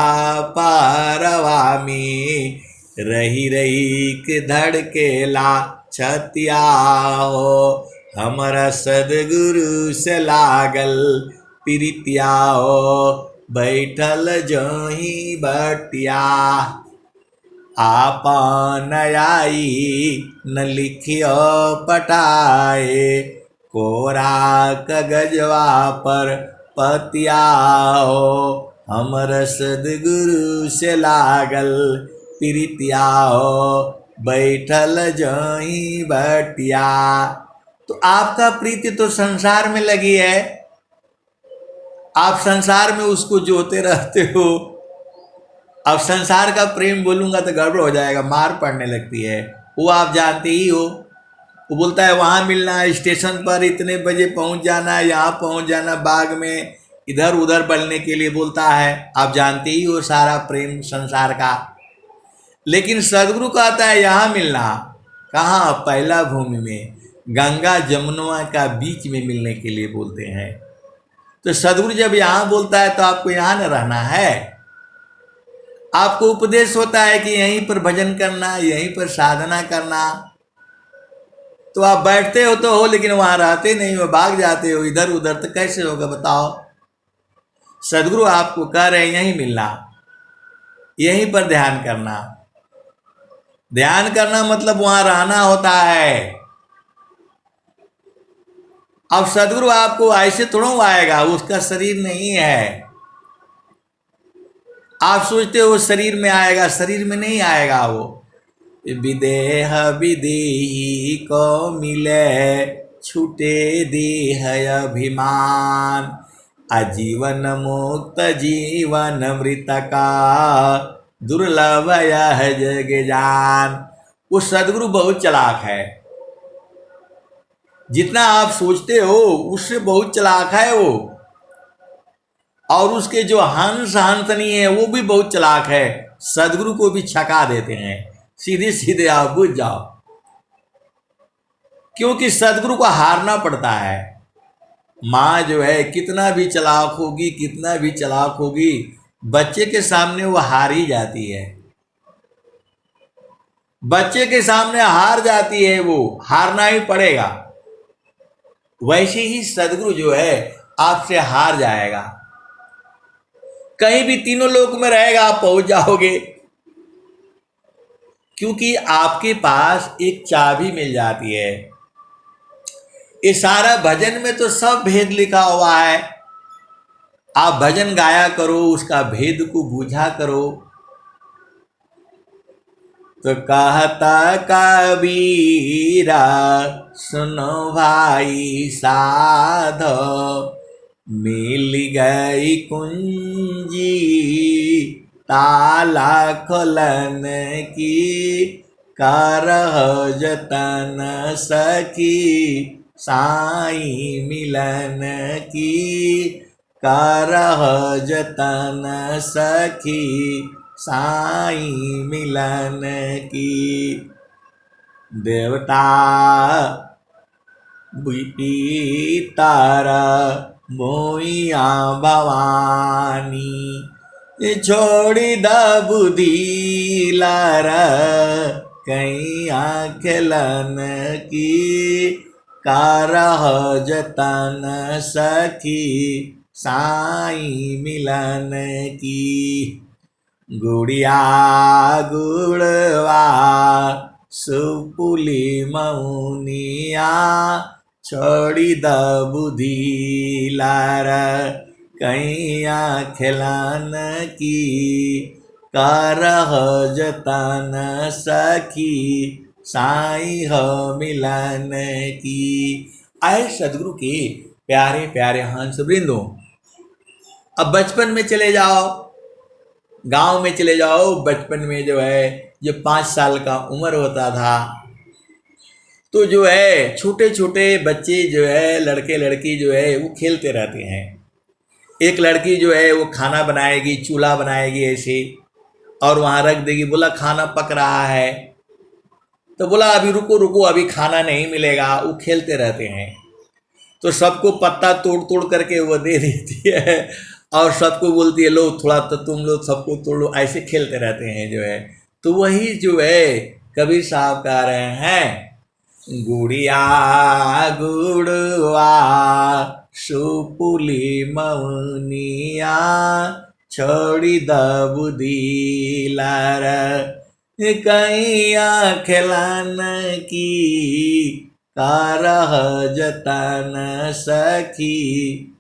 पारवा में, रही रही के धड़केला छतिया हो, हमारा सदगुरु से लागल प्रीतिया हो, बैठल जोही बटिया। आपन आई न लिखियो पटाए, कोरा कागजवा पर पतिया हो, हमर सदगुरु से लागल प्रीतिया हो, बैठल जोही बटिया। तो आपका प्रीति तो संसार में लगी है, आप संसार में उसको जोते रहते हो। अब संसार का प्रेम बोलूंगा तो गड़बड़ हो जाएगा, मार पड़ने लगती है। वो आप जानते ही हो। वो बोलता है वहाँ मिलना है, स्टेशन पर इतने बजे पहुँच जाना, यहाँ पहुँच जाना, बाग में इधर उधर बढ़ने के लिए बोलता है। आप जानते ही हो सारा प्रेम संसार का। लेकिन सदगुरु कहता है यहाँ मिलना। कहाँ? पहला भूमि में, गंगा जमुना का बीच में मिलने के लिए बोलते हैं। तो सदगुरु जब यहाँ बोलता है तो आपको यहाँ न रहना है। आपको उपदेश होता है कि यहीं पर भजन करना, यहीं पर साधना करना। तो आप बैठते हो तो हो, लेकिन वहां रहते नहीं हो, भाग जाते हो इधर उधर, तो कैसे होगा बताओ। सदगुरु आपको कह रहे हैं यहीं मिलना, यहीं पर ध्यान करना। ध्यान करना मतलब वहां रहना होता है। अब सदगुरु आपको ऐसे थोड़ा आएगा, उसका शरीर नहीं है। आप सोचते हो शरीर में आएगा, शरीर में नहीं आएगा वो। विदेह विदेही को मिले, छूटे देह अभिमान, आजीवन मुक्त जीवन मृत का, दुर्लभ यह जग जान। वो सदगुरु बहुत चालाक है, जितना आप सोचते हो उससे बहुत चालाक है वो। और उसके जो हंस हंसनी है वो भी बहुत चालाक है, सदगुरु को भी छका देते हैं, सीधे सीधे आप बुझ जाओ। क्योंकि सदगुरु को हारना पड़ता है। माँ जो है कितना भी चालाक होगी, कितना भी चालाक होगी, बच्चे के सामने वो हार ही जाती है। बच्चे के सामने हार जाती है, वो हारना ही पड़ेगा। वैसे ही सदगुरु जो है आपसे हार जाएगा। कहीं भी तीनों लोक में रहेगा, आप पहुंच जाओगे, क्योंकि आपके पास एक चाबी मिल जाती है। ये सारा भजन में तो सब भेद लिखा हुआ है। आप भजन गाया करो, उसका भेद को बूझा करो। तो कहता कबीरा सुनो भाई साधो, मिल गई कुंजी ताला खोलन की, करह जतन सखी साई मिलन की, करह जतन सखी साई मिलन की। देवता तारा मोइया भवानी, छोड़ी द बुद्धि लारा कैया खेलन की, करह जतन सखी साई मिलन की। गुड़िया गुड़वा सुपुली मौनिया, छोड़ी द बुद्धि लारा कैया खेलन की, करह जतन सखी साई हो मिलन की। आए सदगुरु के प्यारे प्यारे हंस वृंदो, अब बचपन में चले जाओ, गांव में चले जाओ। बचपन में जो है, जो 5 साल का उम्र होता था, तो जो है छोटे छोटे बच्चे जो है, लड़के लड़की जो है वो खेलते रहते हैं। एक लड़की जो है वो खाना बनाएगी, चूल्हा बनाएगी ऐसे, और वहाँ रख देगी। बोला खाना पक रहा है, तो बोला अभी रुको रुको, अभी खाना नहीं मिलेगा। वो खेलते रहते हैं, तो सबको पत्ता तोड़ तोड़ करके वो दे देती है, और सबको बोलती है लो थोड़ा तो तुम लोग सबको तोड़ लो। ऐसे खेलते रहते हैं जो है। तो वही जो है कबीर साहब कह रहे हैं, गुड़िया गुड़वा सुपुली मौनिया, छोड़ी द बुद्धि लारा कैया खेलन की, करह जतन सखी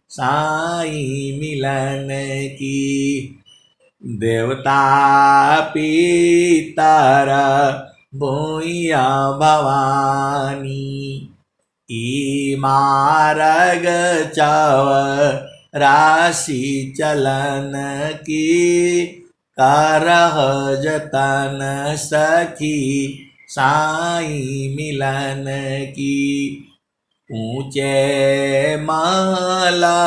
साई मिलन की। देवता पितर भूया भवानी, ई मारग चव राशि चलन की, करह जतन सखी साई मिलन की। ऊंचे महला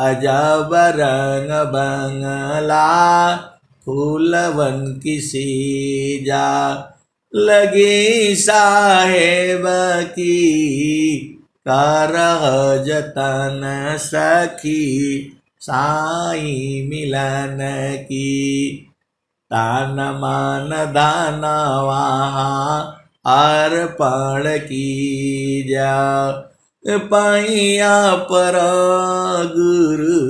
अजब रंग बंगला, फूलवन की सीजा, लगी साहेब की, करह जतन सखी साई मिलन की। तान मन धन वहाँ अर्पण कीजा पैया पर गुरु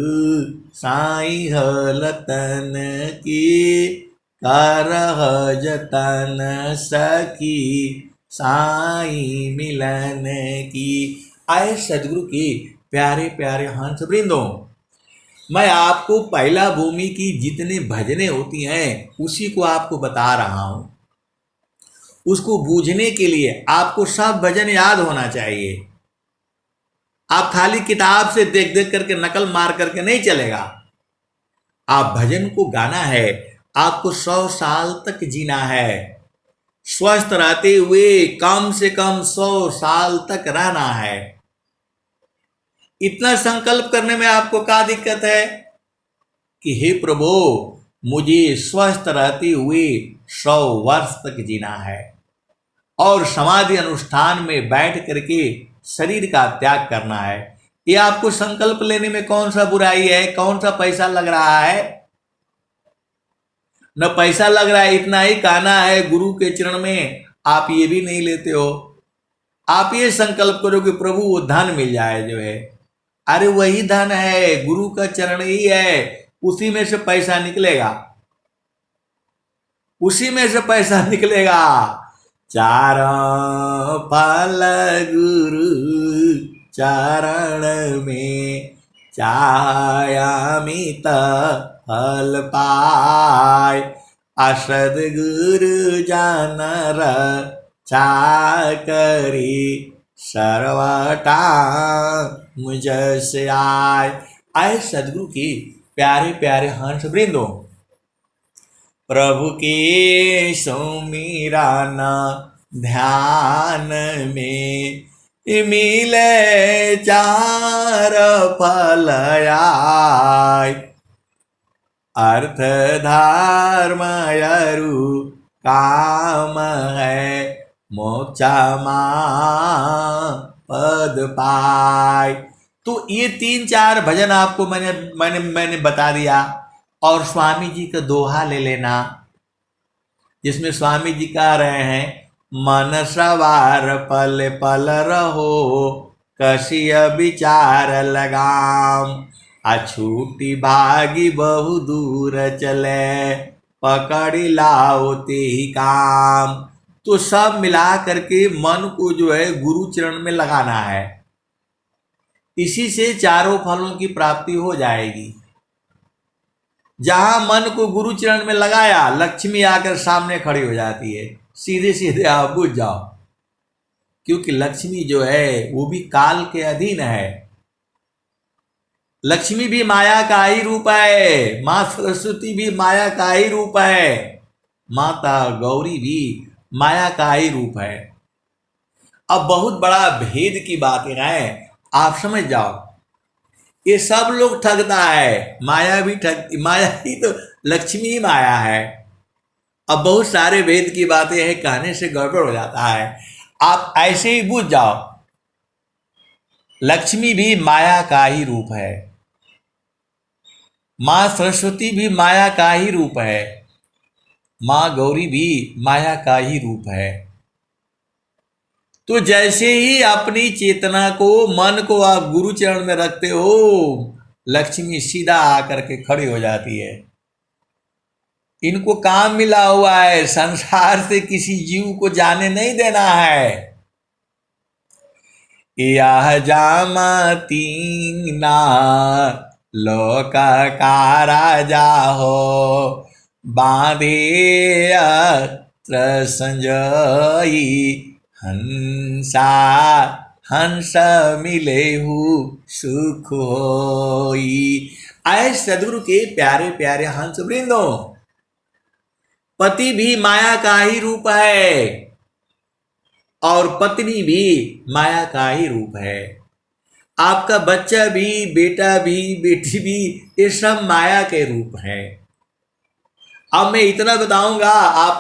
साईं हलतन की करह जतन सखी साईं मिलन की। आए सदगुरु की प्यारे प्यारे हंस वृंदों, मैं आपको पहला भूमि की जितने भजनें होती हैं उसी को आपको बता रहा हूं। उसको बूझने के लिए आपको सब भजन याद होना चाहिए। आप खाली किताब से देख देख करके नकल मार करके नहीं चलेगा। आप भजन को गाना है, आपको 100 साल तक जीना है, स्वस्थ रहते हुए कम से कम 100 साल तक रहना है। इतना संकल्प करने में आपको क्या दिक्कत है कि हे प्रभु मुझे स्वस्थ रहते हुए 100 वर्ष तक जीना है और समाधि अनुष्ठान में बैठ करके शरीर का त्याग करना है। ये आपको संकल्प लेने में कौन सा बुराई है? कौन सा पैसा लग रहा है? न पैसा लग रहा है, इतना ही कहना है गुरु के चरण में आप ये भी नहीं लेते हो। आप ये संकल्प करो कि प्रभु वो धन मिल जाए जो है, अरे वही धन है, गुरु का चरण ही है, उसी में से पैसा निकलेगा, उसी में से पैसा निकलेगा। चारों फल गुरु चरण में चायामित फल पाय, असद गुरु जानर चाकरी सर्वटा मुझसे आए सदगुरु की प्यारे प्यारे हंस वृंदों, प्रभु के सुमिराना ध्यान में मिले चार फल आय, अर्थ धर्म अरु काम है, मोक्षा पद पाय। तो ये 3-4 भजन आपको मैंने बता दिया। और स्वामी जी का दोहा ले लेना, जिसमें स्वामी जी कह रहे हैं, मन सवार पल पल रहो, कसिय विचार लगाम, अछूटी भागी बहु दूर चले, पकड़ लाओ ते ही काम। तो सब मिला करके मन को जो है गुरु चरण में लगाना है, इसी से चारों फलों की प्राप्ति हो जाएगी। जहां मन को गुरु चरण में लगाया, लक्ष्मी आकर सामने खड़ी हो जाती है। सीधे सीधे आप बुझ जाओ, क्योंकि लक्ष्मी जो है वो भी काल के अधीन है। लक्ष्मी भी माया का ही रूप है, मां सरस्वती भी माया का ही रूप है, माता गौरी भी माया का ही रूप है। अब बहुत बड़ा भेद की बातें हैं, आप समझ जाओ। ये सब लोग ठगता है, माया भी ठगती, माया ही तो लक्ष्मी ही माया है। अब बहुत सारे भेद की बातें हैं, कहने से गड़बड़ हो जाता है। आप ऐसे ही बुझ जाओ, लक्ष्मी भी माया का ही रूप है, मां सरस्वती भी माया का ही रूप है, मां गौरी भी माया का ही रूप है। तो जैसे ही अपनी चेतना को, मन को आप गुरु चरण में रखते हो, लक्ष्मी सीधा आकर के खड़ी हो जाती है। इनको काम मिला हुआ है, संसार से किसी जीव को जाने नहीं देना है। यह जामतीना लोक का राजा हो, बांधे संजयी हंसा हंस मिले सुख होई। आए सदगुरु के प्यारे प्यारे हंस वृंदों, पति भी माया का ही रूप है और पत्नी भी माया का ही रूप है। आपका बच्चा भी, बेटा भी, बेटी भी, ये सब माया के रूप है। अब मैं इतना बताऊंगा आप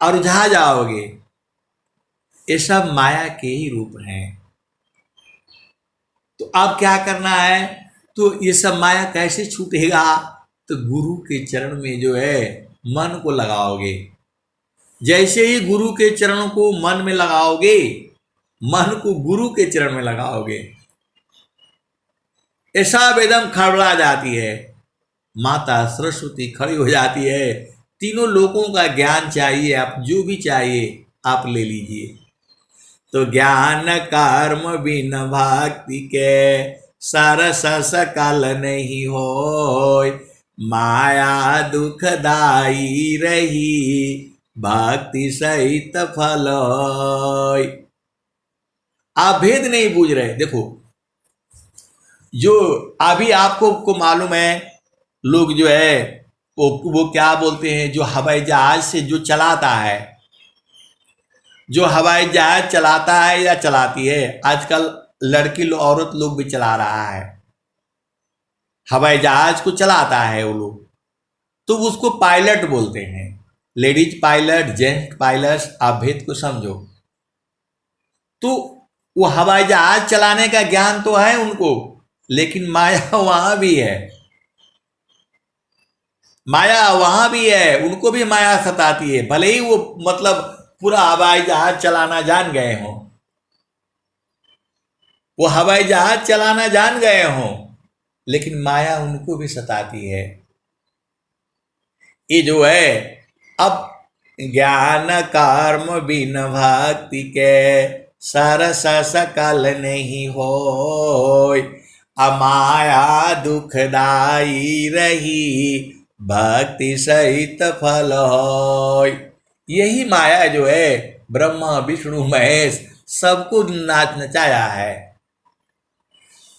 अरुझा जाओगे, ये सब माया के ही रूप हैं। तो अब क्या करना है? तो ये सब माया कैसे छूटेगा? तो गुरु के चरण में जो है मन को लगाओगे, जैसे ही गुरु के चरणों को मन में लगाओगे, मन को गुरु के चरण में लगाओगे, ऐसा वेदम खड़बड़ा जाती है, माता सरस्वती खड़ी हो जाती है। तीनों लोगों का ज्ञान चाहिए, आप जो भी चाहिए आप ले लीजिए। तो ज्ञान कर्म बिन भक्ति के सरस सकल नहीं होय, माया दुखदाई रही भक्ति सहित फल होय। आप भेद नहीं बूझ रहे। देखो, जो अभी आपको को मालूम है, लोग जो है वो क्या बोलते हैं, जो हवाई जहाज से जो चलाता है, जो हवाई जहाज चलाता है या चलाती है, आजकल लड़की औरत लोग भी चला रहा है, हवाई जहाज को चलाता है वो लोग, तो उसको पायलट बोलते हैं। लेडीज पायलट, जेंट्स पायलट, आप भेद को समझो। तो वो हवाई जहाज चलाने का ज्ञान तो है उनको, लेकिन माया वहां भी है, माया वहां भी है, उनको भी माया सताती है। भले ही वो मतलब पूरा हवाई जहाज चलाना जान गए हों, वो हवाई जहाज चलाना जान गए हों, लेकिन माया उनको भी सताती है। ये जो है, अब ज्ञान कर्म बिन भक्ति के सरस सकल नहीं होय, अमाया दुखदाई रही भक्ति सहित फल होय। यही माया जो है ब्रह्मा विष्णु महेश सबको नाच नचाया है।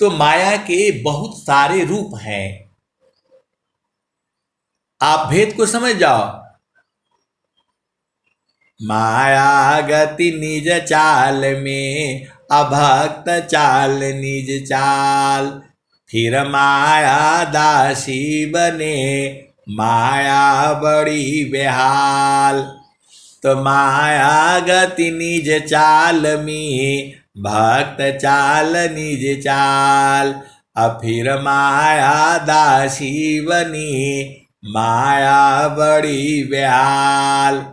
तो माया के बहुत सारे रूप हैं, आप भेद को समझ जाओ। माया गति निज चाल में, अभक्त चाल निज चाल, फिर माया दासी बने माया बड़ी बेहाल। तो माया गति निज चाल में, भक्त चाल निज चाल, अब फिर माया दासी बनी माया बड़ी बेहाल।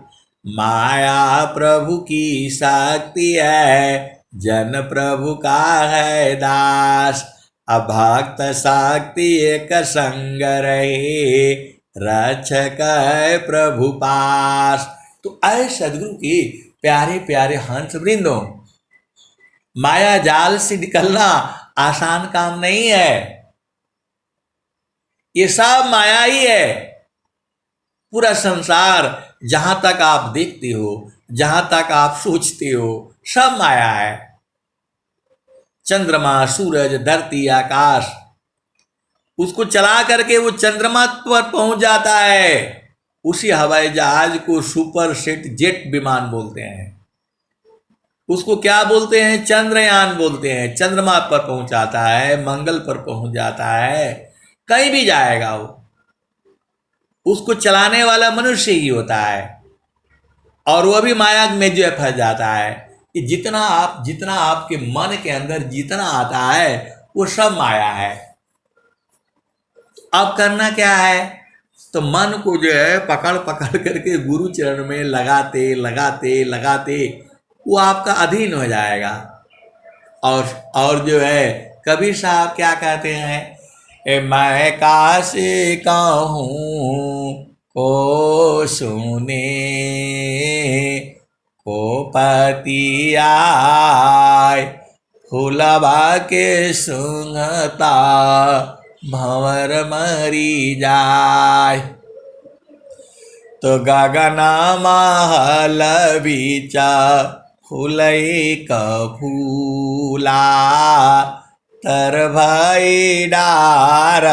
माया प्रभु की शक्ति है, जन प्रभु का है दास, अभक्त शक्ति एक संग रहे, रक्षक है प्रभु पास। तो आए सदगुरु के प्यारे प्यारे हंस वृंदों, माया जाल से निकलना आसान काम नहीं है, ये सब माया ही है। पूरा संसार जहां तक आप देखते हो, जहां तक आप सोचते हो, सब माया है। चंद्रमा, सूरज, धरती, आकाश, उसको चला करके वो चंद्रमा पर पहुंच जाता है। उसी हवाई जहाज को सुपर जेट विमान बोलते हैं। उसको क्या बोलते हैं? चंद्रयान बोलते हैं। चंद्रमा पर पहुंचाता है, मंगल पर पहुंच जाता है, कहीं भी जाएगा वो। उसको चलाने वाला मनुष्य ही होता है, और वह भी माया में जो है फंस जाता है कि जितना आपके मन के अंदर जितना आता है वो सब माया है। अब करना क्या है? तो मन को जो है पकड़ पकड़ करके गुरु चरण में लगाते लगाते लगाते वो आपका अधीन हो जाएगा। और जो है कबीर साहब क्या कहते हैं, मैं कासे कहूँ को सुने, को पति आय फूलबा के सुंघता भंवर मरी जाय। तो गगन महल बीचा फूलई का फूला, तर भई डार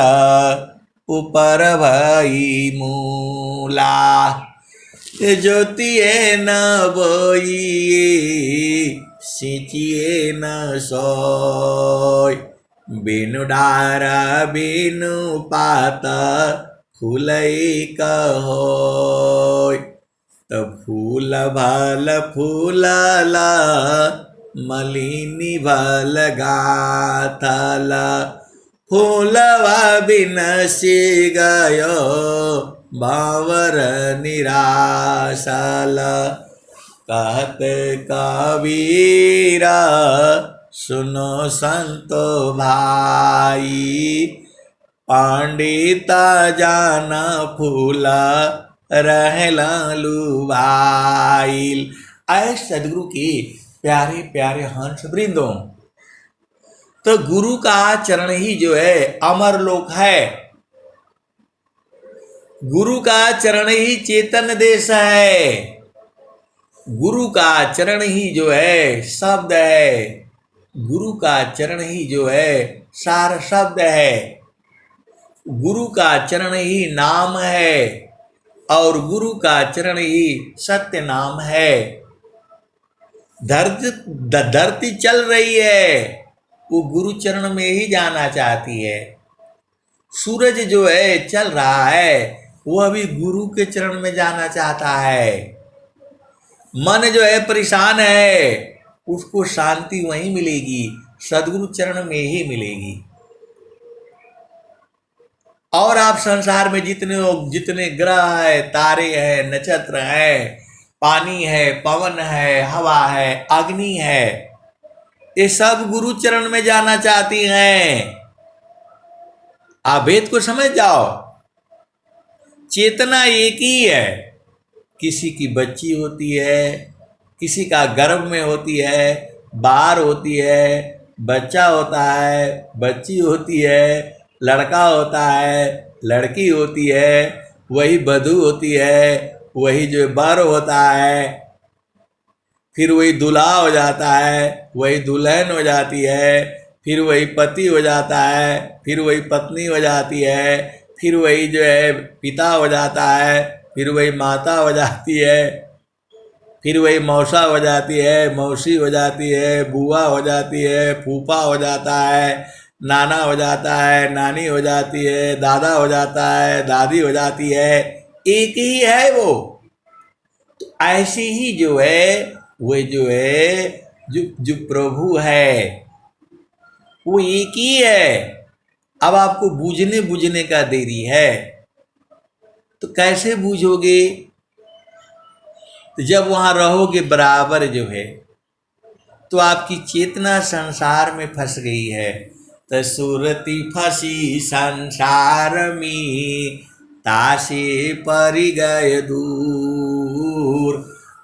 ऊपर भई मूला। ज्योतिए न बोइए सिंचिए न सोय, बिनु डार बिनु पात फूलई कहोय। तो फूल भल फूलल मलिनी भल गाथल, फूलवा बिनसी गयो बावर निरासल कहत कबीरा सुनो संतो भाई पंडिता जान फूला रहला लुभाइल। आए सदगुरु के प्यारे प्यारे हंस वृंदों, तो गुरु का चरण ही जो है अमर लोक है, गुरु का चरण ही चेतन देश है, गुरु का चरण ही जो है शब्द है, गुरु का चरण ही जो है सार शब्द है, गुरु का चरण ही नाम है और गुरु का चरण ही सत्य नाम है। धरती चल रही है, वो गुरु चरण में ही जाना चाहती है। सूरज जो है चल रहा है, वो अभी गुरु के चरण में जाना चाहता है। मन जो है परेशान है, उसको शांति वहीं मिलेगी, सदगुरु चरण में ही मिलेगी। और आप संसार में जितने ग्रह है, तारे हैं, नक्षत्र है, पानी है, पवन है, हवा है, अग्नि है, ये सब गुरु चरण में जाना चाहती हैं। आप भेद को समझ जाओ, चेतना एक ही है। किसी की बच्ची होती है, किसी का गर्भ में होती है, बाहर होती है, बच्चा होता है, बच्ची होती है, लड़का होता है, लड़की होती है, वही वधू होती है, वही जो वर होता है, फिर वही दूल्हा हो जाता है, वही दुल्हन हो जाती है, फिर वही पति हो जाता है, फिर वही पत्नी हो जाती है, फिर वही जो है पिता हो जाता है, फिर वही माता हो जाती है, फिर वही मौसा हो जाती है, मौसी हो जाती है, बुआ हो जाती है, फूफा हो जाता है, नाना हो जाता है, नानी हो जाती है, दादा हो जाता है, दादी हो जाती है, एक ही है वो। तो ऐसे ही जो है वो जो है जो प्रभु है वो एक ही है। अब आपको बूझने का देरी है, तो कैसे बूझोगे? तो जब वहां रहोगे बराबर जो है, तो आपकी चेतना संसार में फंस गई है। तो सुरती फंसी संसार में तासे परि गए दूर,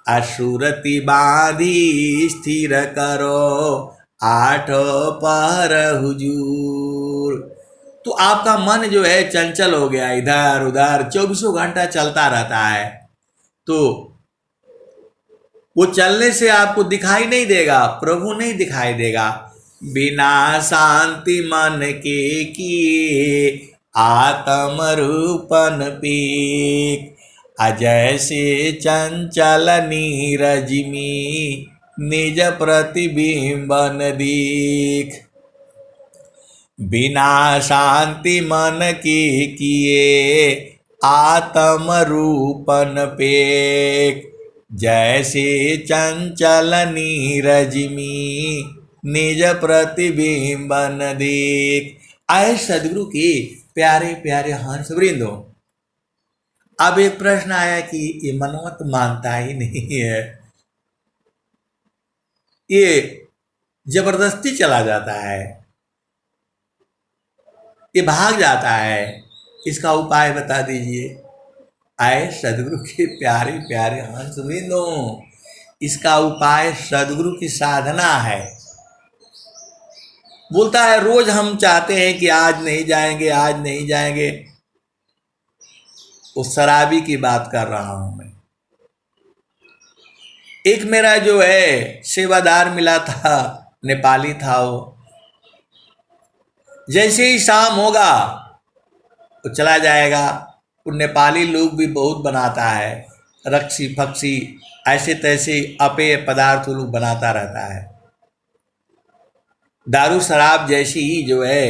असुरति बांधी स्थिर करो आठ पहर हुजूर। तो आपका मन जो है चंचल हो गया, इधर उधर 24 घंटा चलता रहता है। तो वो चलने से आपको दिखाई नहीं देगा, प्रभु नहीं दिखाई देगा। बिना शांति मन के किए आत्म रूपन पीक, अजय से चंचल नीरज में निज प्रतिबिंबन दीख। बिना शांति मन के किए आत्म रूपन पेक, जैसे चंचल नीरज में निज प्रतिबिंबन देख। आए सदगुरु के प्यारे प्यारे हंस वृंदों, अब एक प्रश्न आया कि ये मनोमत मानता ही नहीं है, ये जबरदस्ती चला जाता है, ये भाग जाता है, इसका उपाय बता दीजिए। आए सदगुरु के प्यारे प्यारे हंस वृंदों, इसका उपाय सदगुरु की साधना है। बोलता है रोज हम चाहते हैं कि आज नहीं जाएंगे, आज नहीं जाएंगे। उस शराबी की बात कर रहा हूं मैं। एक मेरा जो है सेवादार मिला था, नेपाली था वो। जैसे ही शाम होगा वो चला जाएगा। वो नेपाली लोग भी बहुत बनाता है, रक्सी फक्सी ऐसे तैसे अपेय पदार्थ लोग बनाता रहता है। दारू शराब जैसी ही जो है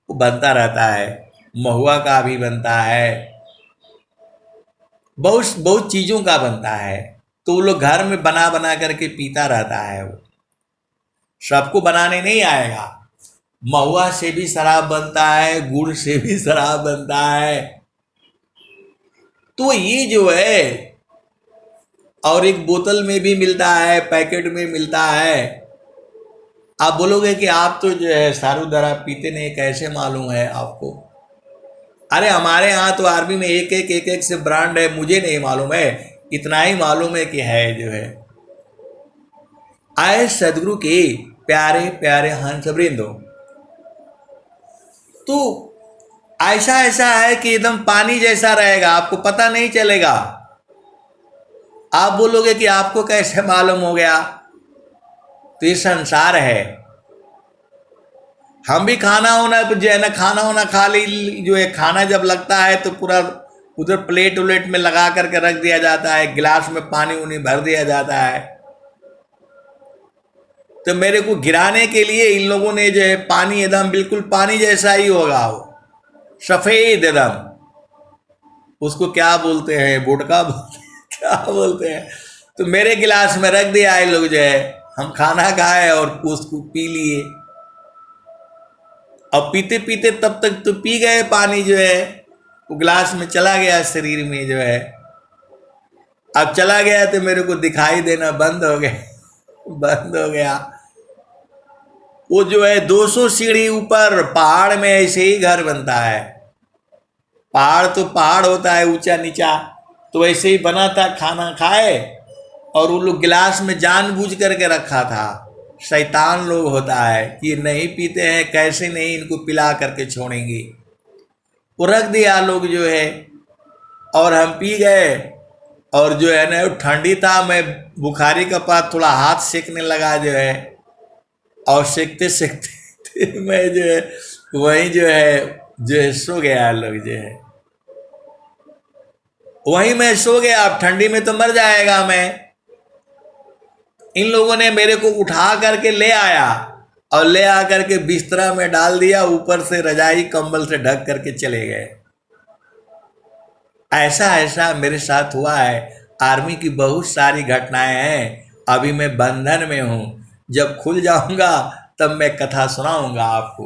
वो बनता रहता है, महुआ का भी बनता है, बहुत बहुत चीज़ों का बनता है। तो वो लोग घर में बना बना करके पीता रहता है। वो सबको बनाने नहीं आएगा। महुआ से भी शराब बनता है, गुड़ से भी शराब बनता है। तो ये जो है, और एक बोतल में भी मिलता है, पैकेट में मिलता है। आप बोलोगे कि आप तो जो है सारूदरा पीते नहीं, कैसे मालूम है आपको? अरे हमारे यहाँ तो आर्मी में एक से ब्रांड है, मुझे नहीं मालूम है, इतना ही मालूम है कि है जो है। आए सदगुरु के प्यारे प्यारे हंस वृंदो, तो ऐसा ऐसा है कि एकदम पानी जैसा रहेगा, आपको पता नहीं चलेगा। आप बोलोगे कि आपको कैसे मालूम हो गया? तो ये संसार है। हम भी खाना होना जो है ना, खाना होना खा ली जो है, खाना जब लगता है तो पूरा उधर प्लेट उलेट में लगा करके रख दिया जाता है, गिलास में पानी उनी भर दिया जाता है। तो मेरे को गिराने के लिए इन लोगों ने जो है पानी एकदम बिल्कुल पानी जैसा ही होगा, वो सफेद एकदम, उसको क्या बोलते हैं, वोडका बोलते हैं, क्या बोलते हैं। तो मेरे गिलास में रख दिया है लोग जो है, हम खाना खाए और उसको पी लिए। अब पीते पीते तब तक तो पी गए पानी जो है, वो गिलास में चला गया शरीर में जो है। अब चला गया तो मेरे को दिखाई देना बंद हो गया, बंद हो गया। वो जो है 200 सीढ़ी ऊपर पहाड़ में ऐसे ही घर बनता है। पहाड़ तो पहाड़ होता है ऊंचा नीचा, तो ऐसे ही बना था। खाना खाए और वो लोग गिलास में जानबूझ करके रखा था। शैतान लोग होता है कि नहीं पीते हैं, कैसे नहीं इनको पिला करके छोड़ेंगे। वो रख दिया लोग जो है, और हम पी गए। और जो है ना ठंडी था, मैं बुखारी का पास थोड़ा हाथ सेकने लगा जो है, और सेकते सेकते मैं जो है वहीं जो है सो गया। लोग जो है वहीं मैं सो गया। अब ठंडी में तो मर जाएगा मैं। इन लोगों ने मेरे को उठा करके ले आया और ले आकर के बिस्तरा में डाल दिया, ऊपर से रजाई कंबल से ढक करके चले गए। ऐसा ऐसा मेरे साथ हुआ है। आर्मी की बहुत सारी घटनाएं हैं। अभी मैं बंधन में हूं, जब खुल जाऊंगा तब मैं कथा सुनाऊंगा आपको।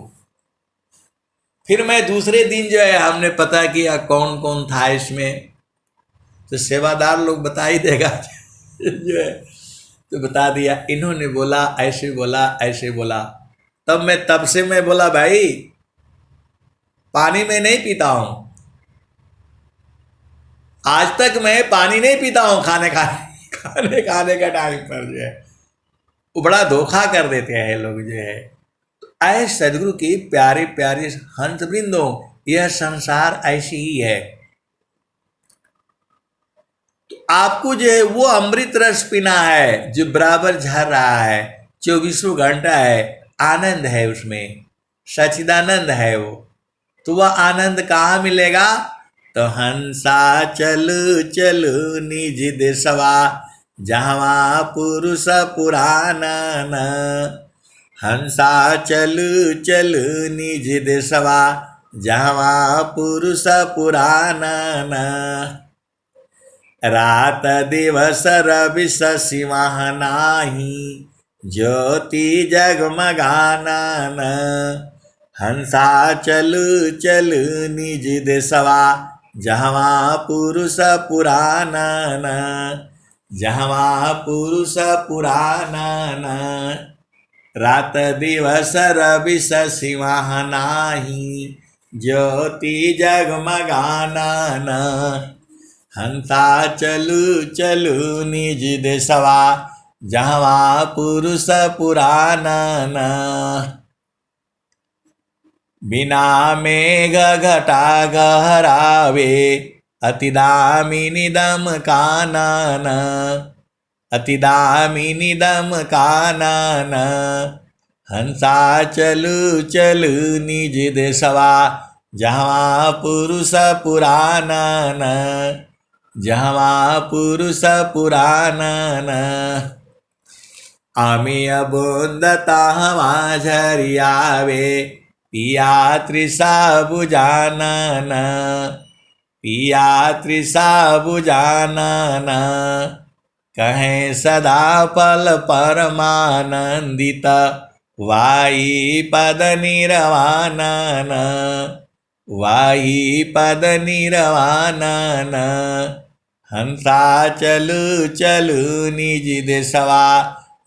फिर मैं दूसरे दिन जो है हमने पता किया कौन कौन था इसमें, तो सेवादार लोग बता ही देगा जो है, तो बता दिया। इन्होंने बोला, ऐसे बोला, ऐसे बोला। तब से मैं बोला भाई पानी में नहीं पीता हूं, आज तक मैं पानी नहीं पीता हूं खाने खाने का टाइम पर जो है। वो बड़ा धोखा कर देते हैं लोग जो है। ऐ सदगुरु की प्यारे प्यारे हंस वृंदों, यह संसार ऐसी ही है। तो आपको जो है वो अमृत रस पीना है जो बराबर झर रहा है, 24 घंटा है, आनंद है उसमें, सच्चिदानंद है वो। तो वह आनंद कहाँ मिलेगा? तो हंसा चलु चलु निज देशवा, जहाँ पुरुष पुराना न। हंसा चलु चलु निज देशवा, जहाँ पुरुष पुराना न। रात दिवस रवि शशि वहाँ नाही, ज्योति जगमगाना न। हंसा चलु चलु निज देशवा, जहाँ पुरुष पुराना न। जहाँ पुरुष पुराना न। रात दिवस रवि शशि वहाँ नाही, ज्योति जगमगाना न। हंसा चलु चलु निज देशवा, जहाँ पुरुष पुराना न। बिना मेघ घटा गहरावे, अति दामिनी दम कानन। अति दामिनी दम कानन। हंसा चलु चलु निज देशवा, जहाँ पुरुष पुराना न। जहाँ पुरुष पुराना न। आमिया बोंदता हवा झरियावे, पिया तृषा बुझाना न। पिया तृषा बुझाना न। कहें सदा पल परमानंदित, वाई पद निर्वाणा न। वाही पद निर्वाणन, हंसा चलु चलु निज देशवा,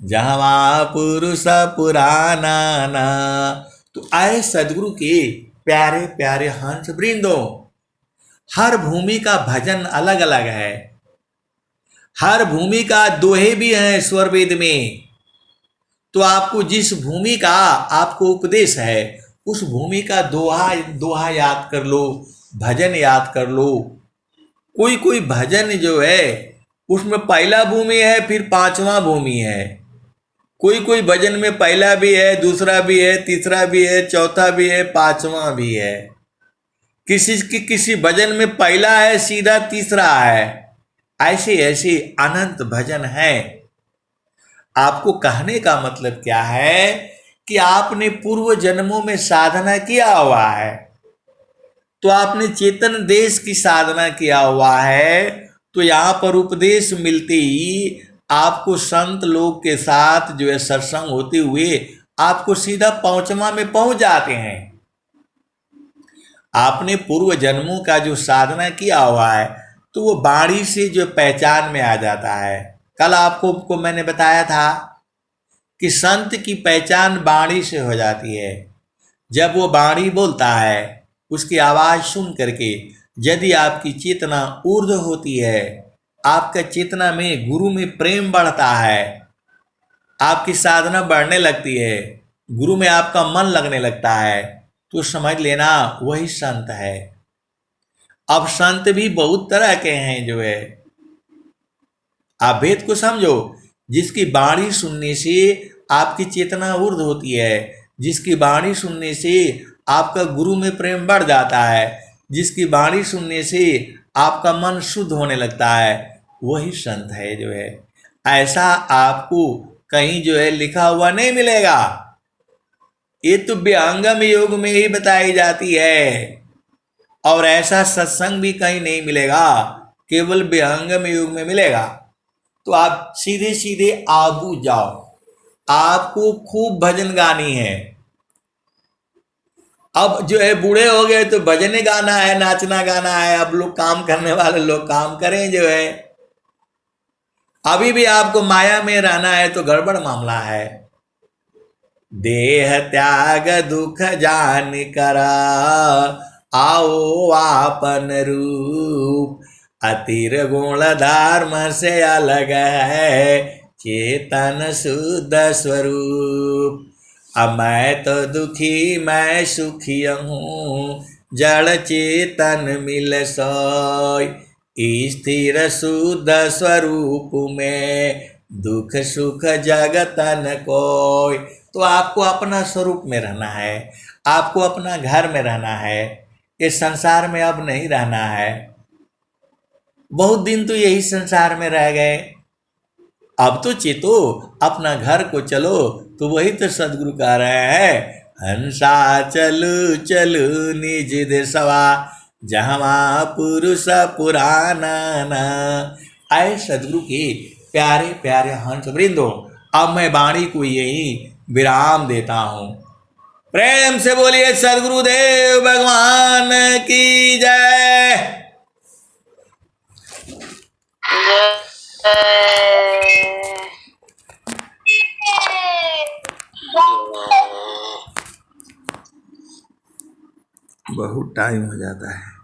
जहाँ पुरुष पुराना। तो आए सदगुरु के प्यारे प्यारे हंस वृंदों, हर भूमि का भजन अलग अलग है, हर भूमि का दोहे भी हैं स्वर वेद में। तो आपको जिस भूमि का आपको उपदेश है, उस भूमि का दोहा दोहा याद कर लो, भजन याद कर लो। कोई कोई भजन जो है उसमें पहला भूमि है, फिर पांचवा भूमि है। कोई कोई भजन में पहला भी है, दूसरा भी है, तीसरा भी है, चौथा भी है, पांचवा भी है। किसी भजन में पहला है, सीधा तीसरा है। ऐसे ऐसे अनंत भजन हैं। आपको कहने का मतलब क्या है कि आपने पूर्व जन्मों में साधना किया हुआ है, तो आपने चेतन देश की साधना किया हुआ है। तो यहाँ पर उपदेश मिलते ही आपको संत लोग के साथ जो है सत्संग होते हुए आपको सीधा पांचवा में पहुंच जाते हैं। आपने पूर्व जन्मों का जो साधना किया हुआ है तो वो वाणी से जो पहचान में आ जाता है। कल आपको मैंने बताया था कि संत की पहचान वाणी से हो जाती है। जब वो वाणी बोलता है, उसकी आवाज़ सुन करके यदि आपकी चेतना ऊर्ध्व होती है, आपका चेतना में गुरु में प्रेम बढ़ता है, आपकी साधना बढ़ने लगती है, गुरु में आपका मन लगने लगता है, तो समझ लेना वही संत है। अब संत भी बहुत तरह के हैं जो है, आप भेद को समझो। जिसकी वाणी सुनने से आपकी चेतना ऊर्ध्व होती है, जिसकी वाणी सुनने से आपका गुरु में प्रेम बढ़ जाता है, जिसकी वाणी सुनने से आपका मन शुद्ध होने लगता है, वही संत है जो है। ऐसा आपको कहीं जो है लिखा हुआ नहीं मिलेगा। ये तो विहंगम योग में ही बताई जाती है, और ऐसा सत्संग भी कहीं नहीं मिलेगा, केवल विहंगम योग में मिलेगा। तो आप सीधे सीधे आगू जाओ, आपको खूब भजन गानी है। अब जो है बूढ़े हो गए तो भजन गाना है, नाचना गाना है। अब लोग काम करने वाले लोग काम करें जो है। अभी भी आपको माया में रहना है तो गड़बड़ मामला है। देह त्याग दुख जान करा, आओ आपन रूप, अतिर गुण धर्म से अलग है, चेतन शुद्ध स्वरूप। अब मैं तो दुखी मैं सुखी हूँ, जड़ चेतन मिल सोय, स्थिर शुद्ध स्वरूप में, दुख सुख जगतन कोय। तो आपको अपना स्वरूप में रहना है, आपको अपना घर में रहना है, इस संसार में अब नहीं रहना है। बहुत दिन तो यही संसार में रह गए, अब तो चेतो अपना घर को चलो। तो वही तो सदगुरु कह रहे हैं, हंसा चलु चलु निज देशवा, जहाँ पुरुष पुराना। आए सदगुरु के प्यारे प्यारे हंस वृंदो, अब मैं वाणी को यही विराम देता हूँ। प्रेम से बोलिए सदगुरुदेव भगवान की जय। बहुत टाइम हो जाता है।